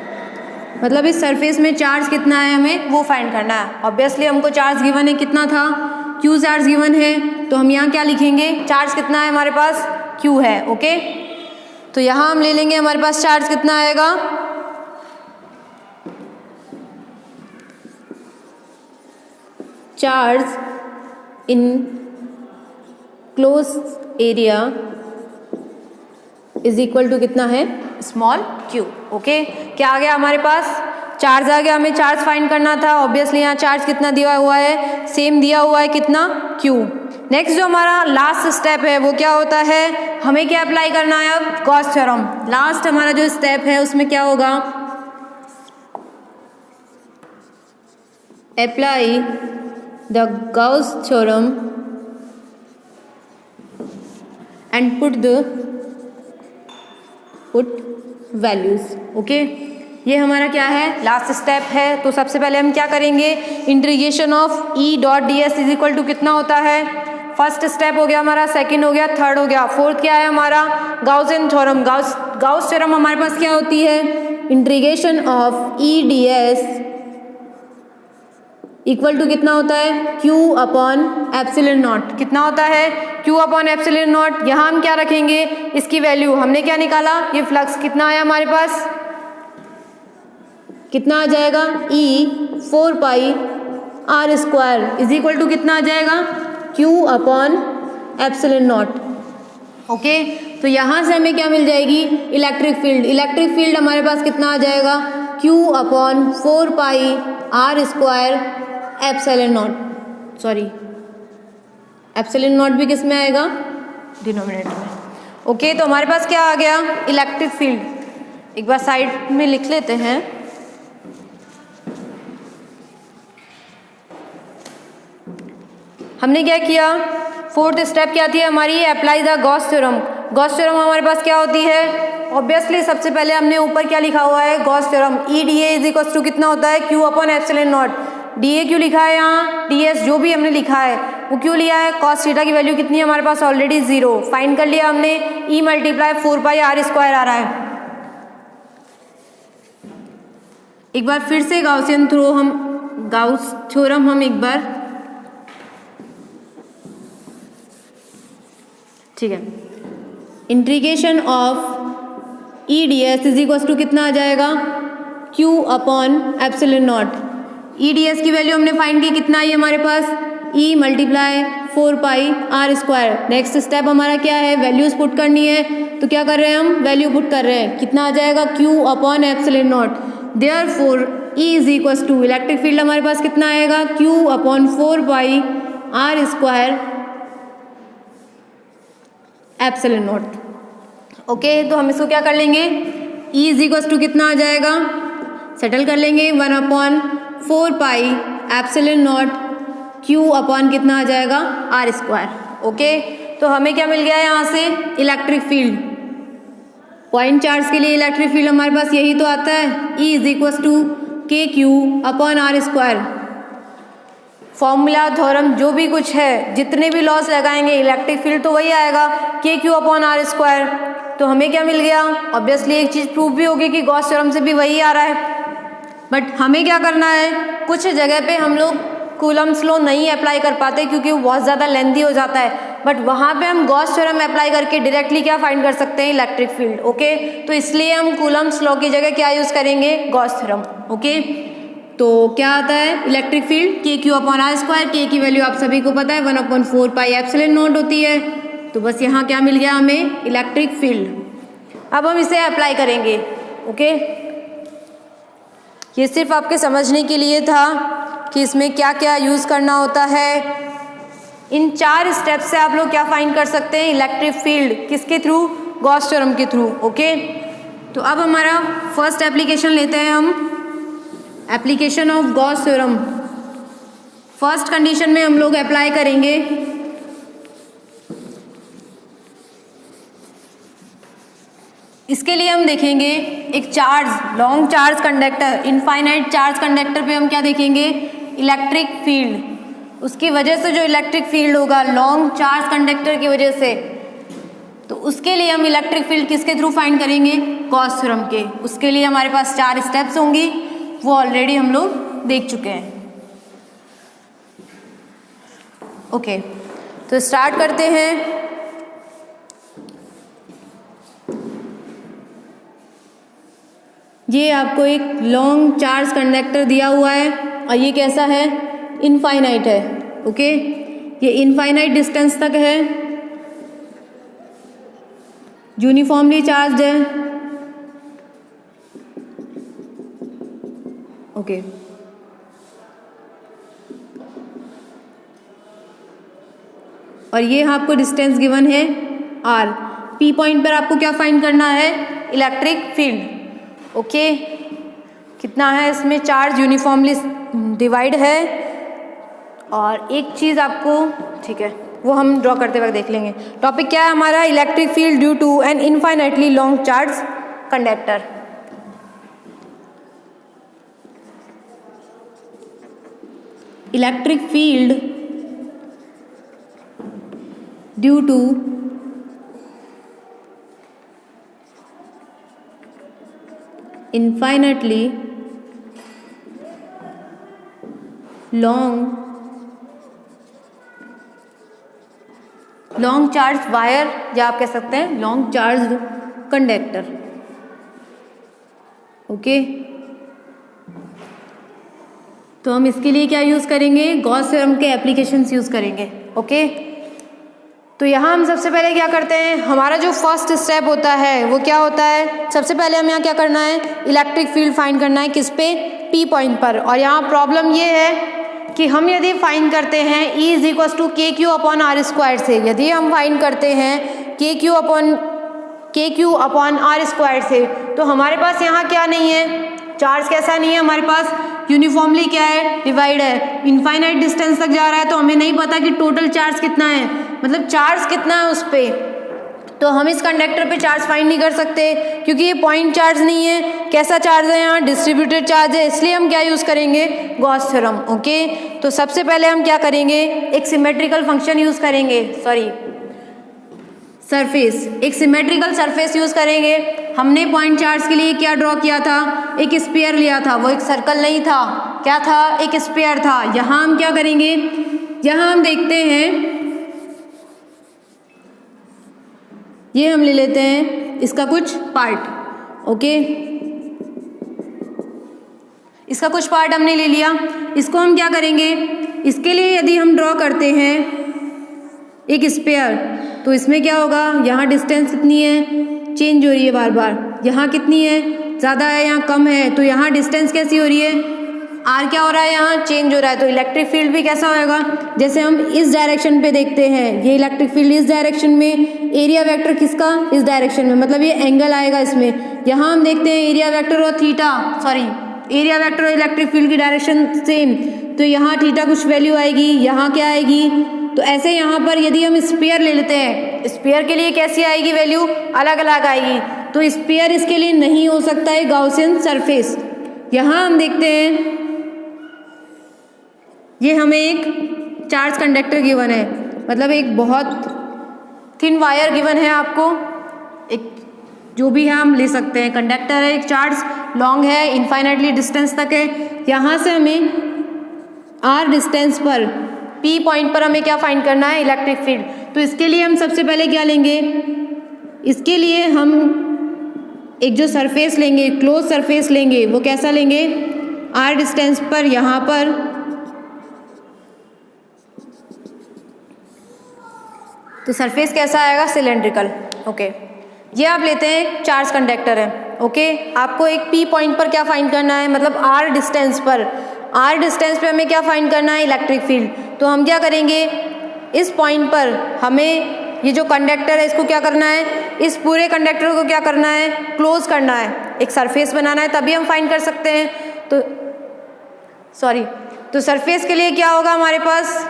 [SPEAKER 1] मतलब इस सरफेस में चार्ज कितना है हमें वो फाइंड करना है। ऑब्वियसली हमको चार्ज गिवन है, कितना था, क्यू चार्ज गिवन है, तो हम यहाँ क्या लिखेंगे, चार्ज कितना है हमारे पास, क्यू है। ओके, तो यहाँ हम ले लेंगे, हमारे पास चार्ज कितना आएगा, charge in close area is equal to कितना है, स्मॉल क्यू। ओके, क्या आ गया हमारे पास, चार्ज आ गया, हमें चार्ज फाइंड करना था। ऑब्वियसली यहाँ चार्ज कितना दिया हुआ है, सेम दिया हुआ है, कितना, क्यू। नेक्स्ट जो हमारा लास्ट स्टेप है वो क्या होता है, हमें क्या अप्लाई करना है अब, गॉस थ्योरम। लास्ट हमारा जो स्टेप है उसमें क्या होगा, apply the Gauss theorem and put values. Okay, ये हमारा क्या है, लास्ट स्टेप है। तो सबसे पहले हम क्या करेंगे, integration of E dot D S is equal to कितना होता है, फर्स्ट स्टेप हो गया हमारा, सेकंड हो गया, थर्ड हो गया, फोर्थ क्या है हमारा, गाउसियन थ्योरम। गाउस थ्योरम हमारे पास क्या होती है, integration of E D S equal to कितना होता है, क्यू अपॉन एप्सिलॉन नॉट। कितना होता है, क्यू अपॉन एप्सिलॉन नॉट। यहाँ हम क्या रखेंगे, इसकी वैल्यू हमने क्या निकाला, ये फ्लक्स कितना आया हमारे पास, कितना आ जाएगा, E 4 pi are square is equal to कितना आ जाएगा, Q upon epsilon naught. Okay, तो यहाँ से हमें क्या मिल जाएगी, इलेक्ट्रिक फील्ड। इलेक्ट्रिक फील्ड हमारे पास कितना आ जाएगा, Q upon 4 pi are square epsilon naught, sorry epsilon naught भी किस में आएगा, डिनोमिनेटर में। ओके, तो हमारे पास क्या आ गया, इलेक्ट्रिक फील्ड। एक बार साइड में लिख लेते हैं, हमने क्या किया, फोर्थ स्टेप क्या थी हमारी, apply the Gauss theorem. Gauss theorem हमारे पास क्या होती है, ऑब्वियसली सबसे पहले हमने ऊपर क्या लिखा हुआ है, Gauss theorem, E D A is equal to कितना होता है, Q upon epsilon naught. D A क्यों लिखा है यहाँ, डी एस जो भी हमने लिखा है वो क्यों लिया है, कॉस थीटा की वैल्यू कितनी है हमारे पास, ऑलरेडी 0 फाइंड कर लिया हमने, ई मल्टीप्लाई 4 पाई आर स्क्वायर आ रहा है। एक बार फिर से गाउसियन गाउस थ्योरम हम एक बार, ठीक है, integration of E D S is equal to कितना आ जाएगा, Q upon epsilon naught. E D S की वैल्यू हमने फाइंड की, कितना आई हमारे पास, E multiply 4 pi are square. Next step हमारा क्या है, वैल्यूज पुट करनी है, तो क्या कर रहे हैं हम, वैल्यू पुट कर रहे हैं, कितना आ जाएगा, Q upon epsilon naught. Therefore E is equal to, electric field हमारे पास कितना आएगा, Q upon 4 pi are square epsilon naught. Okay, तो हम इसको क्या कर लेंगे, ई इज इक्वल टू कितना आ जाएगा, सेटल कर लेंगे, 1 upon 4 pi epsilon not Q upon कितना आ जाएगा, आर स्क्वायर। ओके, तो हमें क्या मिल गया है यहाँ से, इलेक्ट्रिक फील्ड। पॉइंट चार्ज के लिए इलेक्ट्रिक फील्ड हमारे पास यही तो आता है, E is equal to K Q upon r square. Formula theorem जो भी कुछ है, जितने भी लॉस लगाएंगे इलेक्ट्रिक फील्ड तो वही आएगा, के क्यू अपॉन आर स्क्वायर। तो हमें क्या मिल गया, ऑब्वियसली एक चीज़ प्रूव भी होगी कि गॉस थ्योरम से भी वही आ रहा है। बट हमें क्या करना है, कुछ जगह पे हम लोग कूलम्स लॉ नहीं अप्लाई कर पाते क्योंकि वो बहुत ज़्यादा लेंथी हो जाता है, बट वहाँ पे हम गॉस थ्योरम अप्लाई करके डायरेक्टली क्या फाइंड कर सकते हैं, इलेक्ट्रिक फील्ड। ओके, तो इसलिए हम कूलम्स लॉ की जगह क्या यूज़ करेंगे, गॉस थ्योरम। ओके, तो क्या आता है, इलेक्ट्रिक फील्ड के क्यू अपॉन आर स्क्वायर। के की वैल्यू आप सभी को पता है 1/4 पाई एप्सिलॉन नॉट होती है। तो बस यहाँ क्या मिल गया हमें, इलेक्ट्रिक फील्ड। अब हम इसे अप्लाई करेंगे। ओके, ये सिर्फ आपके समझने के लिए था कि इसमें क्या क्या यूज़ करना होता है। इन 4 स्टेप से आप लोग क्या फाइंड कर सकते हैं, इलेक्ट्रिक फील्ड, किसके थ्रू, गॉस थ्योरम के थ्रू। ओके, तो अब हमारा फर्स्ट एप्लीकेशन लेते हैं हम, application of Gauss theorem. First condition में हम लोग अप्लाई करेंगे इसके लिए हम देखेंगे एक charge, long charge conductor, infinite charge conductor पे हम क्या देखेंगे, इलेक्ट्रिक फील्ड। उसकी वजह से जो इलेक्ट्रिक फील्ड होगा लॉन्ग चार्ज कंडक्टर की वजह से, तो उसके लिए हम इलेक्ट्रिक फील्ड किसके थ्रू फाइंड करेंगे, गॉस थ्योरम के। उसके लिए हमारे पास 4 स्टेप्स होंगी, वो ऑलरेडी हम लोग देख चुके हैं। ओके, तो स्टार्ट करते हैं। ये आपको एक लॉन्ग चार्ज कंडक्टर दिया हुआ है और ये कैसा है, इनफाइनाइट है। ओके, ये इनफाइनाइट डिस्टेंस तक है, यूनिफॉर्मली चार्ज है। ओके, और ये आपको डिस्टेंस गिवन है r। p पॉइंट पर आपको क्या फाइंड करना है, इलेक्ट्रिक फील्ड। ओके, कितना है इसमें, चार्ज यूनिफॉर्मली डिवाइड है। और एक चीज़ आपको, ठीक है, वो हम ड्रॉ करते वक्त देख लेंगे। टॉपिक क्या है हमारा, electric field due to an infinitely long charge conductor. Electric field due to infinitely long charge wire, या आप कह सकते हैं लॉन्ग चार्ज कंडक्टर। ओके, तो हम इसके लिए क्या यूज़ करेंगे, गॉस थ्योरम के एप्लीकेशंस यूज़ करेंगे। ओके, तो यहाँ हम सबसे पहले क्या करते हैं, हमारा जो फर्स्ट स्टेप होता है वो क्या होता है, सबसे पहले हम यहाँ क्या करना है, इलेक्ट्रिक फील्ड फाइंड करना है, किस पे, P पॉइंट पर। और यहाँ प्रॉब्लम ये है कि हम यदि फाइंड करते हैं E is equal to K Q upon r square से, यदि हम फाइंड करते हैं के क्यू अपॉन आर स्क्वायर से, तो हमारे पास यहाँ क्या नहीं है, चार्ज कैसा नहीं है हमारे पास, यूनिफॉर्मली क्या है, डिवाइड है। इनफाइनाइट डिस्टेंस तक जा रहा है तो हमें नहीं पता कि टोटल चार्ज कितना है, मतलब चार्ज कितना है उस पे। तो हम इस कंडक्टर पे चार्ज फाइंड नहीं कर सकते क्योंकि ये पॉइंट चार्ज नहीं है। कैसा चार्ज है यहाँ, डिस्ट्रीब्यूटेड चार्ज है, इसलिए हम क्या यूज़ करेंगे, गॉस थ्योरम। ओके, तो सबसे पहले हम क्या करेंगे, एक सिमेट्रिकल फंक्शन यूज़ करेंगे, सरफेस, एक सिमेट्रिकल सरफेस यूज़ करेंगे। हमने पॉइंट चार्ज के लिए क्या ड्रॉ किया था, एक स्फीयर लिया था, वो एक सर्कल नहीं था, क्या था, एक स्फीयर था। यहाँ हम क्या करेंगे, यहाँ हम देखते हैं, ये हम ले लेते हैं इसका कुछ पार्ट। ओके, इसका कुछ पार्ट हमने ले लिया, इसको हम क्या करेंगे, इसके लिए यदि हम ड्रॉ करते हैं एक स्फीयर, तो इसमें क्या होगा, यहाँ डिस्टेंस कितनी है, चेंज हो रही है बार बार, यहाँ कितनी है, ज़्यादा है, यहाँ कम है, तो यहाँ डिस्टेंस कैसी हो रही है, आर क्या हो रहा है, यहाँ चेंज हो रहा है। तो इलेक्ट्रिक फील्ड भी कैसा होएगा, जैसे हम इस डायरेक्शन पे देखते हैं, ये इलेक्ट्रिक फील्ड इस डायरेक्शन में, एरिया वेक्टर किसका, इस डायरेक्शन में, मतलब ये एंगल आएगा इसमें। यहाँ हम देखते हैं एरिया वेक्टर और एरिया वेक्टर और इलेक्ट्रिक फील्ड की डायरेक्शन सेम, तो यहाँ थीटा कुछ वैल्यू आएगी, यहाँ क्या आएगी। तो ऐसे यहाँ पर यदि हम स्फीयर ले लेते हैं, स्फीयर के लिए कैसी आएगी वैल्यू, अलग अलग आएगी। तो स्फीयर इसके लिए नहीं हो सकता है गाउसियन सरफेस। यहाँ हम देखते हैं, ये हमें एक चार्ज कंडक्टर गिवन है, मतलब एक बहुत थिन वायर गिवन है आपको, एक जो भी है हम ले सकते हैं, कंडक्टर है, एक चार्ज लॉन्ग है, इनफाइनाइटली डिस्टेंस तक है। यहाँ से हमें आर डिस्टेंस पर, P पॉइंट पर हमें क्या फाइंड करना है, इलेक्ट्रिक फील्ड। तो इसके लिए हम सबसे पहले क्या लेंगे, इसके लिए हम एक जो सरफेस लेंगे, क्लोज सरफेस लेंगे, वो कैसा लेंगे, आर डिस्टेंस पर, यहाँ पर तो सरफेस कैसा आएगा, सिलेंड्रिकल। ओके, ये आप लेते हैं चार्ज कंडक्टर है। ओके, आपको एक P पॉइंट पर क्या फाइंड करना है, मतलब आर डिस्टेंस पर, आर डिस्टेंस पे हमें क्या फाइंड करना है, इलेक्ट्रिक फील्ड। तो हम क्या करेंगे, इस पॉइंट पर हमें ये जो कंडक्टर है इसको क्या करना है, इस पूरे कंडक्टर को क्या करना है, क्लोज करना है, एक सरफेस बनाना है, तभी हम फाइंड कर सकते हैं। तो सरफेस के लिए क्या होगा हमारे पास,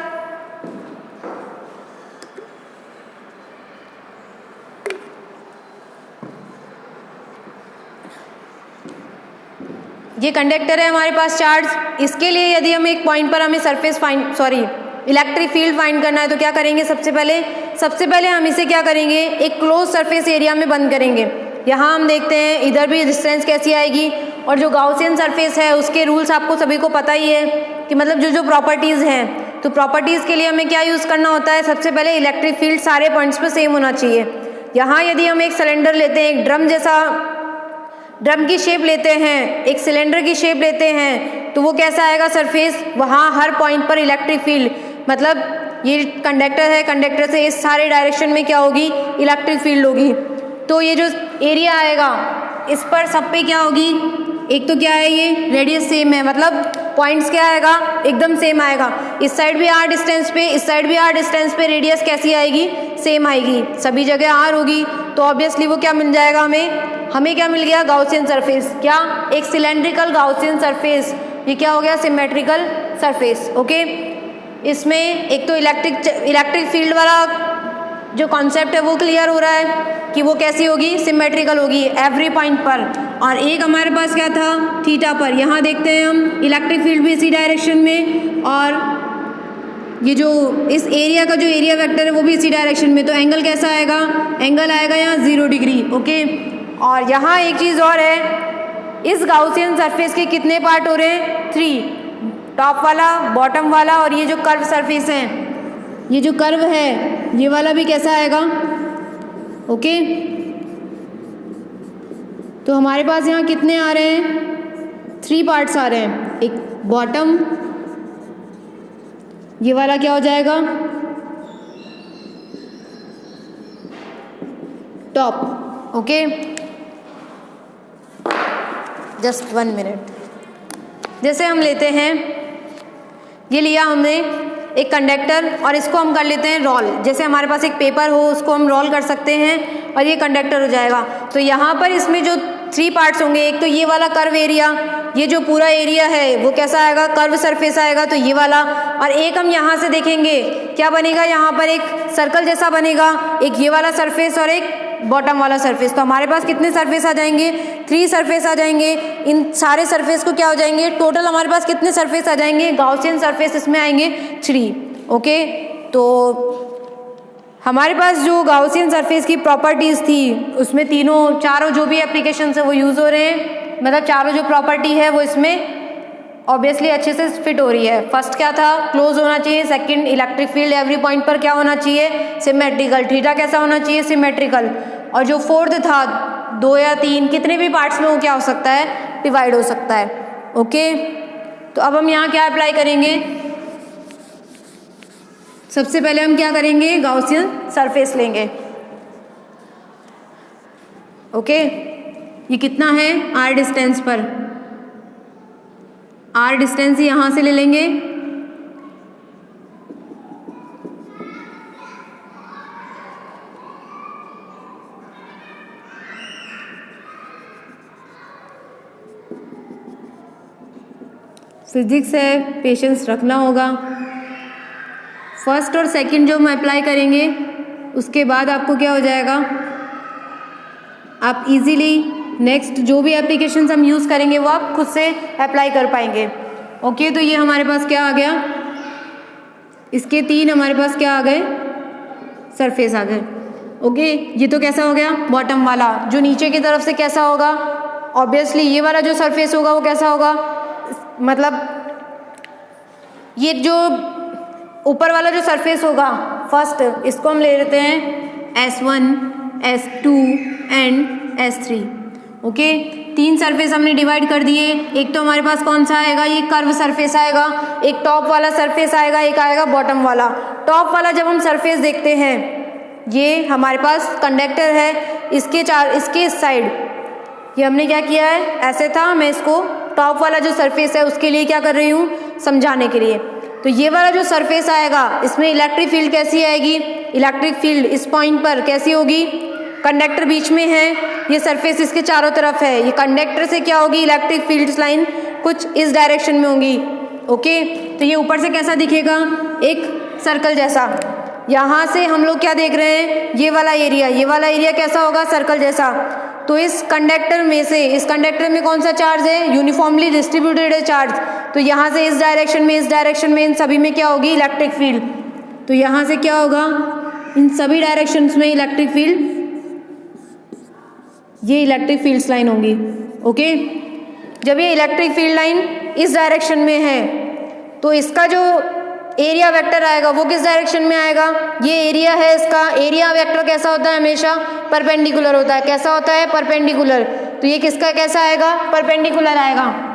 [SPEAKER 1] ये कंडक्टर है हमारे पास चार्ज, इसके लिए यदि हम एक पॉइंट पर हमें इलेक्ट्रिक फील्ड फाइंड करना है, तो क्या करेंगे, सबसे पहले सबसे पहले हम इसे क्या करेंगे, एक क्लोज सरफेस एरिया में बंद करेंगे। यहाँ हम देखते हैं इधर भी डिस्टेंस कैसी आएगी, और जो गाउसियन सरफेस है उसके रूल्स आपको सभी को पता ही है कि मतलब जो जो प्रॉपर्टीज़ हैं, तो प्रॉपर्टीज़ के लिए हमें क्या यूज़ करना होता है, सबसे पहले इलेक्ट्रिक फील्ड सारे पॉइंट्स पर सेम होना चाहिए। यहाँ यदि हम एक सिलेंडर लेते हैं, एक ड्रम जैसा ड्रम की शेप लेते हैं, एक सिलेंडर की शेप लेते हैं, तो वो कैसा आएगा सरफेस, वहाँ हर पॉइंट पर इलेक्ट्रिक फील्ड, मतलब ये कंडक्टर है, कंडक्टर से इस सारे डायरेक्शन में क्या होगी, इलेक्ट्रिक फील्ड होगी। तो ये जो एरिया आएगा इस पर सब पे क्या होगी, एक तो क्या है ये रेडियस सेम है, मतलब पॉइंट्स क्या आएगा, एकदम सेम आएगा। इस साइड भी आर डिस्टेंस पे, इस साइड भी आर डिस्टेंस पे रेडियस कैसी आएगी, सेम आएगी, सभी जगह आर होगी। तो ऑब्वियसली वो क्या मिल जाएगा हमें क्या मिल गया, गाउसियन सरफेस। क्या, एक सिलेंड्रिकल गाउसियन सरफेस। ये क्या हो गया, सिमेट्रिकल सरफेस। ओके, इसमें एक तो इलेक्ट्रिक फील्ड वाला जो कॉन्सेप्ट है वो क्लियर हो रहा है कि वो कैसी होगी, सिमेट्रिकल होगी एवरी पॉइंट पर। और एक हमारे पास क्या था, थीटा पर। यहाँ देखते हैं हम इलेक्ट्रिक फील्ड भी इसी डायरेक्शन में, और ये जो इस एरिया का जो एरिया वेक्टर है वो भी इसी डायरेक्शन में। तो एंगल कैसा आएगा, एंगल आएगा यहाँ 0 डिग्री। ओके, और यहाँ एक चीज़ और है, इस गाउसियन सरफेस के कितने पार्ट हो रहे हैं, 3, टॉप वाला, बॉटम वाला, और ये जो कर्व सरफेस है, ये जो कर्व है ये वाला भी कैसा आएगा। ओके, तो हमारे पास यहाँ कितने आ रहे हैं, 3 पार्ट्स आ रहे हैं, एक बॉटम, ये वाला क्या हो जाएगा, टॉप। Okay, just 1 minute. जैसे हम लेते हैं, ये लिया हमने एक कंडक्टर, और इसको हम कर लेते हैं रोल। जैसे हमारे पास एक पेपर हो, उसको हम रोल कर सकते हैं और ये कंडक्टर हो जाएगा। तो यहाँ पर इसमें जो 3 पार्ट्स होंगे, एक तो ये वाला कर्व एरिया, ये जो पूरा एरिया है वो कैसा आएगा, कर्व सरफेस आएगा, तो ये वाला। और एक हम यहाँ से देखेंगे क्या बनेगा, यहाँ पर एक सर्कल जैसा बनेगा, एक ये वाला सरफेस और एक बॉटम वाला सरफेस। तो हमारे पास कितने सरफेस आ जाएंगे, 3 सरफेस आ जाएंगे। इन सारे सरफेस को क्या हो जाएंगे, टोटल हमारे पास कितने सरफेस आ जाएंगे, गाउसियन सरफेस इसमें आएंगे 3। ओके, तो हमारे पास जो गाउसियन सरफेस की प्रॉपर्टीज़ थी उसमें चारों जो भी एप्लीकेशन है वो यूज़ हो रहे हैं, मतलब चारों जो प्रॉपर्टी है वो इसमें ऑब्वियसली अच्छे से फिट हो रही है। फर्स्ट क्या था, क्लोज होना चाहिए। Second, electric field every point पर क्या होना चाहिए, सिमेट्रिकल। थीटा कैसा होना चाहिए, सिमेट्रिकल। और जो फोर्थ था, 2 या 3 कितने भी पार्ट्स में वो क्या हो सकता है, डिवाइड हो सकता है। ओके, तो अब हम यहाँ क्या अप्लाई करेंगे, सबसे पहले हम क्या करेंगे, गाउसियन सरफेस लेंगे। ओके, ये कितना है, आर डिस्टेंस पर, आर डिस्टेंस यहाँ से ले लेंगे। फिजिक्स है, पेशेंस रखना होगा। फर्स्ट और सेकंड जो हम अप्लाई करेंगे उसके बाद आपको क्या हो जाएगा, आप इजीली नेक्स्ट जो भी एप्लीकेशंस हम यूज़ करेंगे वो आप खुद से अप्लाई कर पाएंगे। ओके, तो ये हमारे पास क्या आ गया, इसके 3 हमारे पास क्या आ गए, सरफेस आ गए। ओके, ये तो कैसा हो गया, बॉटम वाला। जो नीचे की तरफ से कैसा होगा, ऑब्वियसली ये वाला जो सरफेस होगा वो कैसा होगा, मतलब ये जो ऊपर वाला जो सरफेस होगा फर्स्ट, इसको हम ले लेते हैं S1, S2 and S3। Okay, 3 surface हमने डिवाइड कर दिए। एक तो हमारे पास कौन सा आएगा, ये कर्व सरफेस आएगा, एक टॉप वाला सरफेस आएगा, एक आएगा बॉटम वाला। टॉप वाला जब हम सरफेस देखते हैं, ये हमारे पास कंडक्टर है, इसके इस साइड ये हमने क्या किया है, ऐसे था, मैं इसको टॉप वाला जो सरफेस है उसके लिए क्या कर रही हूँ, समझाने के लिए। तो ये वाला जो सरफेस आएगा इसमें इलेक्ट्रिक फील्ड कैसी आएगी, इलेक्ट्रिक फील्ड इस पॉइंट पर कैसी होगी, कंडक्टर बीच में है, ये सरफेस इसके चारों तरफ है, ये कंडक्टर से क्या होगी, इलेक्ट्रिक फील्ड लाइन कुछ इस डायरेक्शन में होगी। ओके, तो ये ऊपर से कैसा दिखेगा, एक सर्कल जैसा। यहाँ से हम लोग क्या देख रहे हैं, ये वाला एरिया कैसा होगा, सर्कल जैसा। तो इस कंडक्टर में कौन सा चार्ज है, यूनिफॉर्मली डिस्ट्रीब्यूटेड है चार्ज। तो यहाँ से इस डायरेक्शन में इन सभी में क्या होगी, इलेक्ट्रिक फील्ड। तो यहाँ से क्या होगा, इन सभी डायरेक्शंस में इलेक्ट्रिक फील्ड, ये इलेक्ट्रिक फील्ड्स लाइन होंगी। ओके, जब ये इलेक्ट्रिक फील्ड लाइन इस डायरेक्शन में है तो इसका जो एरिया वेक्टर आएगा वो किस डायरेक्शन में आएगा? ये एरिया है, इसका एरिया वेक्टर कैसा होता है? हमेशा परपेंडिकुलर होता है। कैसा होता है? परपेंडिकुलर। तो ये किसका कैसा आएगा? परपेंडिकुलर आएगा।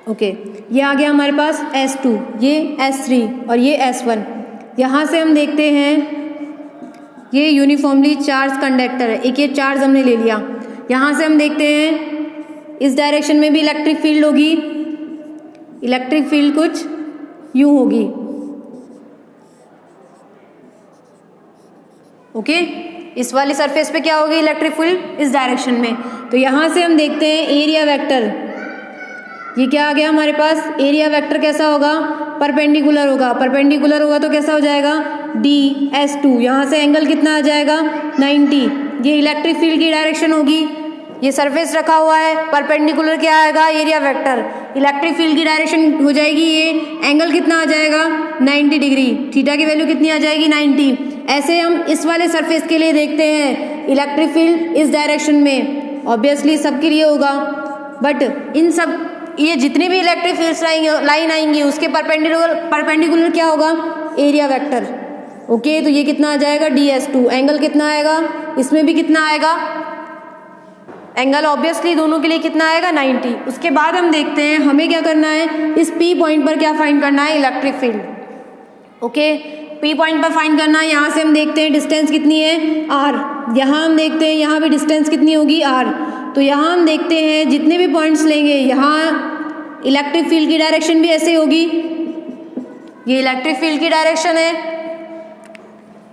[SPEAKER 1] ओके, ये आ गया हमारे पास S2, ये S3 और ये S1। यहाँ से हम देखते हैं ये यूनिफॉर्मली चार्ज कंडक्टर है, एक ये चार्ज हमने ले लिया। यहाँ से हम देखते हैं इस डायरेक्शन में भी इलेक्ट्रिक फील्ड होगी, इलेक्ट्रिक फील्ड कुछ यूँ होगी। ओके, इस वाली सरफेस पे क्या होगी? इलेक्ट्रिक फील्ड इस डायरेक्शन में। तो यहाँ से हम देखते हैं एरिया वेक्टर, ये क्या आ गया हमारे पास? एरिया वेक्टर कैसा होगा? परपेंडिकुलर होगा। परपेंडिकुलर होगा तो कैसा हो जाएगा? DS2। यहाँ से एंगल कितना आ जाएगा? 90। ये इलेक्ट्रिक फील्ड की डायरेक्शन होगी। ये सरफेस रखा हुआ है, परपेंडिकुलर क्या आएगा? Area vector. इलेक्ट्रिक फील्ड की डायरेक्शन हो जाएगी ये, एंगल कितना आ जाएगा? 90 डिग्री। थीटा की वैल्यू कितनी आ जाएगी? 90। ऐसे हम इस वाले सरफेस के लिए देखते हैं इलेक्ट्रिक फील्ड इस डायरेक्शन में। ऑब्वियसली सबके लिए होगा, बट इन सब ये जितनी भी इलेक्ट्रिक फील्ड्स लाइन आएंगी उसके परपेंडिकुलर क्या होगा? Area vector. ओके, तो ये कितना आ जाएगा? DS2। एंगल कितना आएगा? इसमें भी कितना आएगा? एंगल ऑब्वियसली दोनों के लिए कितना आएगा? 90। उसके बाद हम देखते हैं हमें क्या करना है, इस P पॉइंट पर क्या फाइंड करना है? Electric field. Okay, P point पर फाइंड करना है। यहाँ से हम देखते हैं डिस्टेंस कितनी है? R। यहाँ हम देखते हैं यहाँ भी डिस्टेंस कितनी होगी? R। तो यहाँ हम देखते हैं जितने भी पॉइंट्स लेंगे यहाँ इलेक्ट्रिक फील्ड की डायरेक्शन भी ऐसे होगी। ये इलेक्ट्रिक फील्ड की डायरेक्शन है,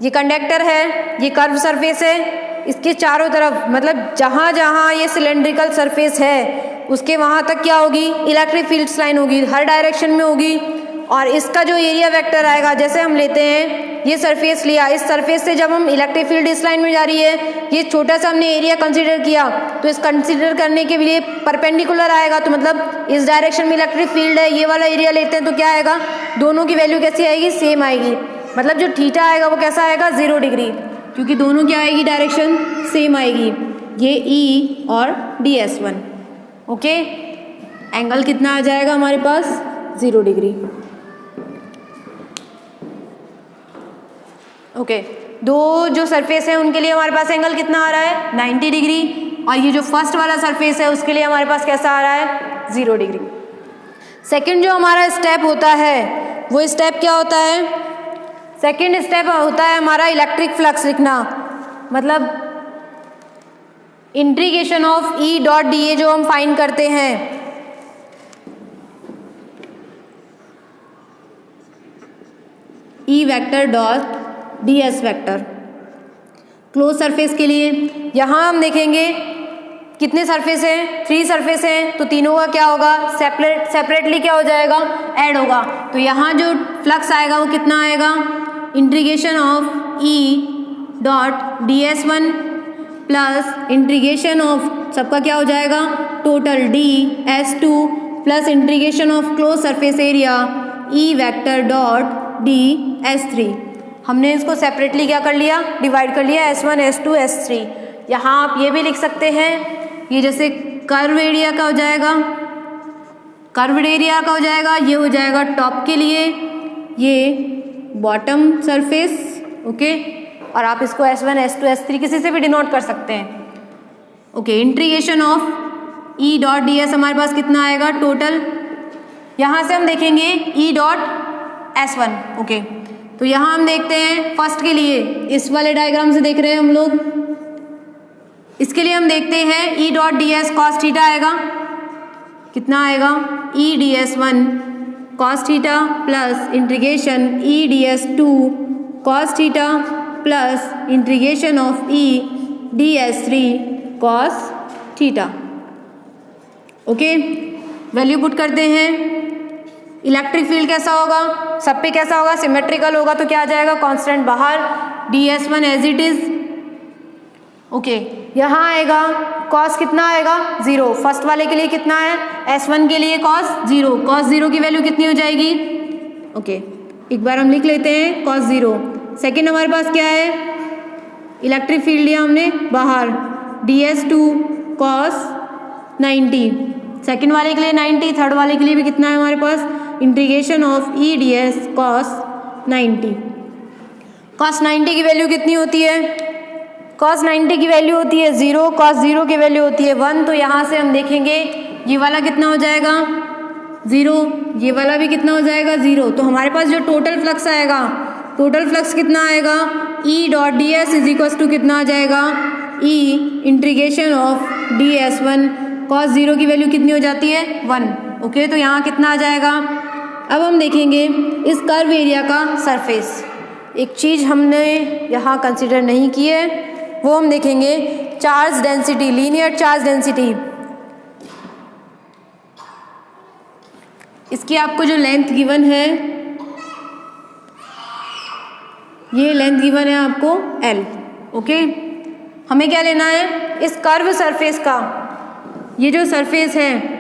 [SPEAKER 1] ये कंडक्टर है, ये कर्व सरफेस है। इसके चारों तरफ मतलब जहाँ जहाँ ये सिलेंड्रिकल सरफेस है उसके वहाँ तक क्या होगी? इलेक्ट्रिक फील्ड्स लाइन होगी, हर डायरेक्शन में होगी। और इसका जो एरिया वेक्टर आएगा, जैसे हम लेते हैं ये सरफेस लिया, इस सरफेस से जब हम इलेक्ट्रिक फील्ड इस लाइन में जा रही है, ये छोटा सा हमने एरिया कंसीडर किया, तो इस कंसीडर करने के लिए परपेंडिकुलर आएगा। तो मतलब इस डायरेक्शन में इलेक्ट्रिक फील्ड है, ये वाला एरिया लेते हैं तो क्या आएगा? दोनों की वैल्यू कैसी आएगी? सेम आएगी। मतलब जो थीटा आएगा वो कैसा आएगा? 0 डिग्री, क्योंकि दोनों क्या आएगी? डायरेक्शन सेम आएगी। ये E और DS1। ओके, एंगल कितना आ जाएगा हमारे पास? 0 डिग्री। ओके, दो जो सरफेस है उनके लिए हमारे पास एंगल कितना आ रहा है? 90 डिग्री। और ये जो फर्स्ट वाला सरफेस है उसके लिए हमारे पास कैसा आ रहा है? 0 डिग्री। सेकंड जो हमारा स्टेप होता है वो स्टेप क्या होता है? सेकंड स्टेप होता है हमारा इलेक्ट्रिक फ्लक्स लिखना। मतलब इंटीग्रेशन ऑफ E.dA जो हम फाइंड करते हैं, E vector dot DS vector close surface के लिए। यहाँ हम देखेंगे कितने सरफेस हैं? 3 सरफेस हैं, तो तीनों का क्या होगा? सेपरेटली क्या हो जाएगा? ऐड होगा। तो यहाँ जो फ्लक्स आएगा वो कितना आएगा? Integration of E.DS1 plus integration of सबका क्या हो जाएगा? Total DS2 plus integration of close surface area E vector dot DS3। हमने इसको सेपरेटली क्या कर लिया? डिवाइड कर लिया, S1 S2 S3। यहाँ आप ये भी लिख सकते हैं, ये जैसे कर्व एरिया का हो जाएगा, कर्व्ड एरिया का हो जाएगा, ये हो जाएगा टॉप के लिए, ये बॉटम सरफेस। ओके, और आप इसको S1 S2 S3 किसी से भी डिनोट कर सकते हैं। ओके, इंटीग्रेशन ऑफ E.ds हमारे पास कितना आएगा? टोटल यहाँ से हम देखेंगे E.S1। ओके, तो यहाँ हम देखते हैं फर्स्ट के लिए, इस वाले डायग्राम से देख रहे हैं हम लोग, इसके लिए हम देखते हैं E.ds cos थीटा आएगा, कितना आएगा? E.ds1 cos theta plus integration E.ds2 cos theta plus integration of E.ds3 cos theta. Okay, value put करते हैं। इलेक्ट्रिक फील्ड कैसा होगा? सब पे कैसा होगा? सिमेट्रिकल होगा, तो क्या आ जाएगा? कांस्टेंट बाहर। ds1 as it is. Okay, यहाँ आएगा कॉस कितना आएगा 0। फर्स्ट वाले के लिए कितना है s1 के लिए कॉस 0। कॉस 0 की वैल्यू कितनी हो जाएगी? ओके, एक बार हम लिख लेते हैं कॉस 0। सेकेंड हमारे पास क्या है, इलेक्ट्रिक फील्ड लिया हमने बाहर, ds2 कॉस 90। सेकेंड वाले के लिए 90, थर्ड वाले के लिए भी कितना है हमारे पास, integration of E D S cos 90। Cos 90 की वैल्यू कितनी होती है? कॉस 90 की वैल्यू होती है 0, कॉस 0 की वैल्यू होती है 1। तो यहाँ से हम देखेंगे ये वाला कितना हो जाएगा 0, ये वाला भी कितना हो जाएगा 0। तो हमारे पास जो टोटल फ्लक्स आएगा, टोटल फ्लक्स कितना आएगा, E dot D S is equal to कितना आ जाएगा, E integration of D S 1 cos 0 की वैल्यू कितनी हो जाती है 1। ओके, तो यहाँ कितना आ जाएगा। अब हम देखेंगे इस कर्व एरिया का सरफेस। एक चीज़ हमने यहाँ कंसिडर नहीं की है, वो हम देखेंगे charge density, linear charge density. इसकी आपको जो लेंथ गिवन है, ये लेंथ गिवन है आपको L। ओके, हमें क्या लेना है, इस कर्व सरफेस का, ये जो सरफेस है,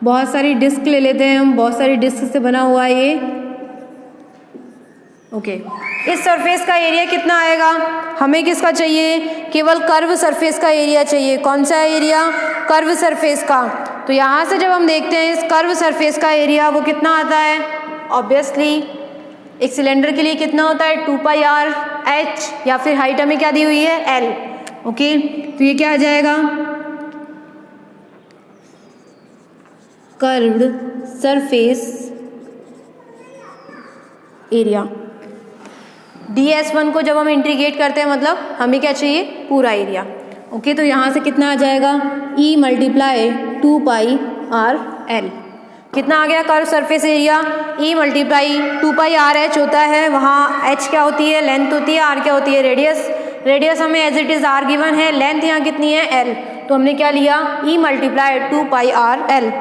[SPEAKER 1] बहुत सारी डिस्क ले लेते हैं हम, बहुत सारी डिस्क से बना हुआ है ये। ओके, इस सरफेस का एरिया कितना आएगा, हमें किसका चाहिए, केवल कर्व सरफेस का एरिया चाहिए। कौन सा एरिया, कर्व सरफेस का। तो यहाँ से जब हम देखते हैं इस कर्व सरफेस का एरिया, वो कितना आता है, ऑब्वियसली एक सिलेंडर के लिए कितना होता है 2 पाई आर एच, या फिर हाइट हमें क्या दी हुई है L। ओके, तो ये क्या आ जाएगा, कर्व्ड सरफेस एरिया। ds1 को जब हम इंटीग्रेट करते हैं, मतलब हमें क्या चाहिए, पूरा एरिया। ओके, तो यहाँ से कितना आ जाएगा, E multiply 2 pi r L. कितना आ गया curve surface area, E multiply 2 pi R H होता है, वहाँ h क्या होती है, लेंथ होती है, r क्या होती है, रेडियस। रेडियस हमें as it is r given है, लेंथ यहाँ कितनी है L। तो हमने क्या लिया, E multiply 2 pi r L.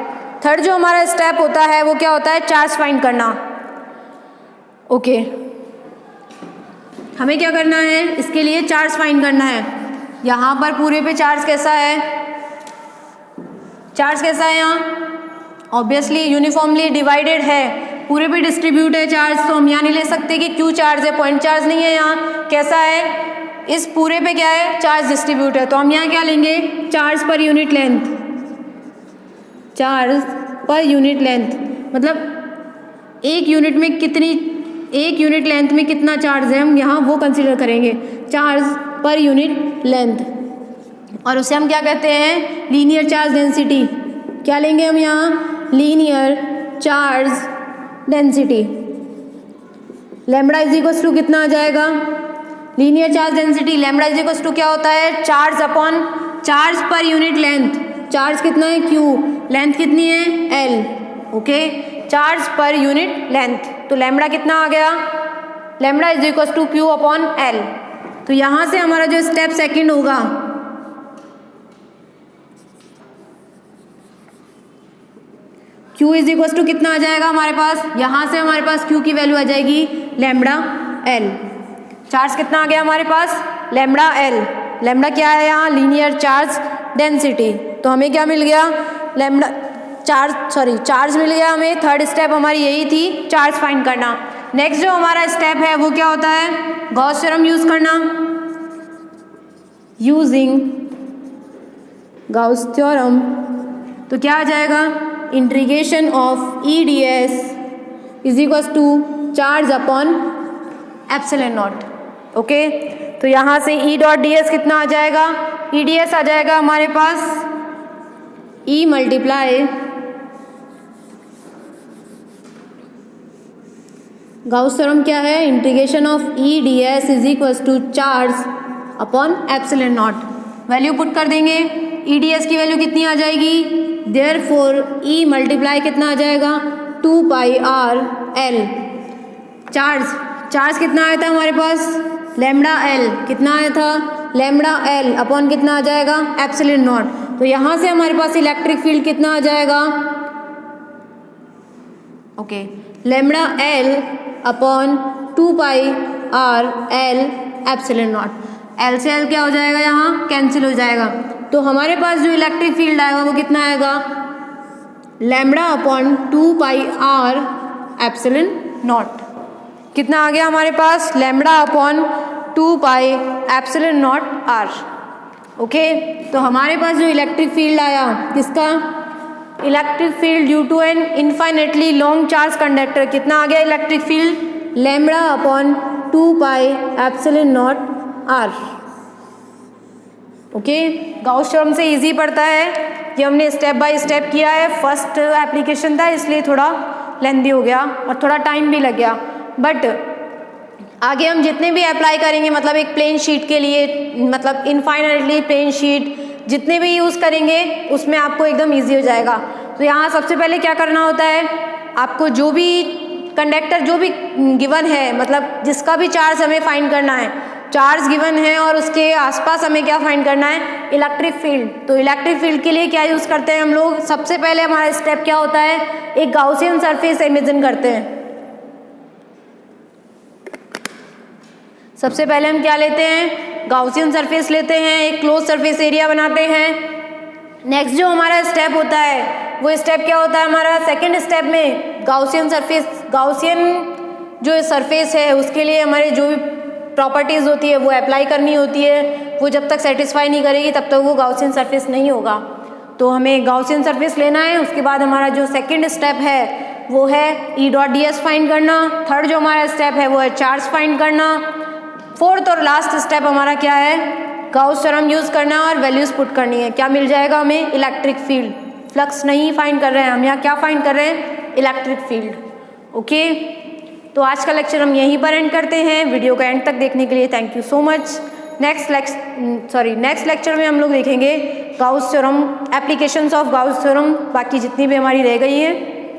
[SPEAKER 1] Third जो हमारा स्टेप होता है वो क्या होता है, चार्ज फाइंड करना। ओके, हमें क्या करना है, इसके लिए चार्ज फाइंड करना है। यहाँ पर पूरे पे चार्ज कैसा है, चार्ज कैसा है यहाँ, ऑब्वियसली यूनिफॉर्मली डिवाइडेड है, पूरे पे डिस्ट्रीब्यूट है चार्ज। तो हम यहाँ नहीं ले सकते कि क्यू चार्ज है, पॉइंट चार्ज नहीं है, यहाँ कैसा है, इस पूरे पे क्या है, चार्ज डिस्ट्रीब्यूट है। तो हम यहाँ क्या लेंगे, charge per unit length, charge per unit length, मतलब एक यूनिट में कितनी, एक यूनिट लेंथ में कितना चार्ज है, हम यहाँ वो कंसीडर करेंगे, चार्ज पर यूनिट लेंथ। और उसे हम क्या कहते हैं, लीनियर चार्ज डेंसिटी। क्या लेंगे हम यहाँ, linear charge density. Lambda is equal to कितना आ जाएगा, linear charge density lambda is equal to क्या होता है, charge upon charge per unit length. Charge कितना है Q, लेंथ कितनी है L। Okay, charge per unit length. तो लैम्बडा कितना आ गया, lambda is equal to Q upon L। तो यहाँ से हमारा जो स्टेप सेकंड होगा, Q इज इक्वल टू कितना आ जाएगा हमारे पास, यहाँ से हमारे पास Q की वैल्यू आ जाएगी लैम्बडा L। चार्ज कितना आ गया हमारे पास, लैम्बडा L। लैम्बडा क्या है यहाँ, लीनियर चार्ज डेंसिटी। तो हमें क्या मिल गया, लैम्बडा चार्ज मिल गया हमें। थर्ड स्टेप हमारी यही थी, चार्ज फाइंड करना। नेक्स्ट जो हमारा स्टेप है वो क्या होता है, गॉस थ्योरम यूज करना। यूजिंग गॉस थ्योरम, तो क्या आ जाएगा, integration of E D S is equal to charge upon epsilon naught. Okay, तो यहाँ से ई डॉट डी एस कितना आ जाएगा, ई डी एस आ जाएगा हमारे पास ई मल्टीप्लाई गॉस थ्योरम क्या है, integration of E D S is equal to charge upon epsilon naught. Value put कर देंगे, ई डी एस की वैल्यू कितनी आ जाएगी, देयरफॉर ई मल्टीप्लाई कितना आ जाएगा 2 पाई आर एल। चार्ज कितना आया था हमारे पास, लैम्बडा एल। कितना आया था, लैम्बडा एल अपॉन कितना आ जाएगा, एप्सिलॉन नॉट। तो यहाँ से हमारे पास इलेक्ट्रिक फील्ड कितना आ जाएगा, okay, lambda L upon 2 pi r L epsilon not. L से एल क्या हो जाएगा, यहाँ कैंसिल हो जाएगा। तो हमारे पास जो इलेक्ट्रिक फील्ड आएगा वो कितना आएगा, lambda upon 2 pi r epsilon naught. कितना आ गया हमारे पास, lambda upon 2 pi epsilon naught r. Okay, तो हमारे पास जो इलेक्ट्रिक फील्ड आया किसका, electric field due to an infinitely long charge conductor, कितना आ गया electric field, lambda upon 2 pi epsilon naught r. Okay, Gauss theorem से इजी पड़ता है, ये हमने स्टेप बाय स्टेप किया है, फर्स्ट एप्लीकेशन था इसलिए थोड़ा लेंथी हो गया और थोड़ा टाइम भी लग गया, बट आगे हम जितने भी अप्लाई करेंगे, मतलब एक प्लेन शीट के लिए, मतलब इनफाइनाइटली प्लेन शीट जितने भी यूज़ करेंगे उसमें आपको एकदम इजी हो जाएगा। तो यहाँ सबसे पहले क्या करना होता है, आपको जो भी कंडक्टर जो भी गिवन है, मतलब जिसका भी चार्ज हमें फाइंड करना है, चार्ज गिवन है और उसके आसपास हमें क्या फाइंड करना है, इलेक्ट्रिक फील्ड। तो इलेक्ट्रिक फील्ड के लिए क्या यूज़ करते हैं हम लोग, सबसे पहले हमारा स्टेप क्या होता है, एक गाउसियन सरफेस इमेजिन करते हैं। सबसे पहले हम क्या लेते हैं, गाउसियन सरफेस लेते हैं, एक क्लोज सरफेस एरिया बनाते हैं। नेक्स्ट जो हमारा स्टेप होता है वो स्टेप क्या होता है हमारा, सेकंड स्टेप में गाउसियन सरफेस, गाउसियन जो सरफेस है उसके लिए हमारे जो भी प्रॉपर्टीज़ होती है वो अप्लाई करनी होती है, वो जब तक सेटिस्फाई नहीं करेगी तब तक वो गाउसियन सरफेस नहीं होगा। तो हमें गाउसियन सरफेस लेना है, उसके बाद हमारा जो सेकंड स्टेप है वो है E dot D S find करना, थर्ड जो हमारा स्टेप है वो है चार्ज फाइंड करना, फोर्थ और लास्ट स्टेप हमारा क्या है, गाउस थ्योरम यूज़ करना और वैल्यूज़ पुट करनी है। क्या मिल जाएगा हमें, इलेक्ट्रिक फील्ड। फ्लक्स नहीं फाइंड कर रहे हैं हम, यहाँ क्या फाइंड कर रहे हैं, इलेक्ट्रिक फील्ड। ओके, तो आज का लेक्चर हम यहीं पर एंड करते हैं। वीडियो को एंड तक देखने के लिए thank you so much. Next lecture में हम लोग देखेंगे Gauss theorem, applications of Gauss theorem, बाकी जितनी भी हमारी रह गई है।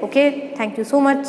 [SPEAKER 1] Okay, thank you so much.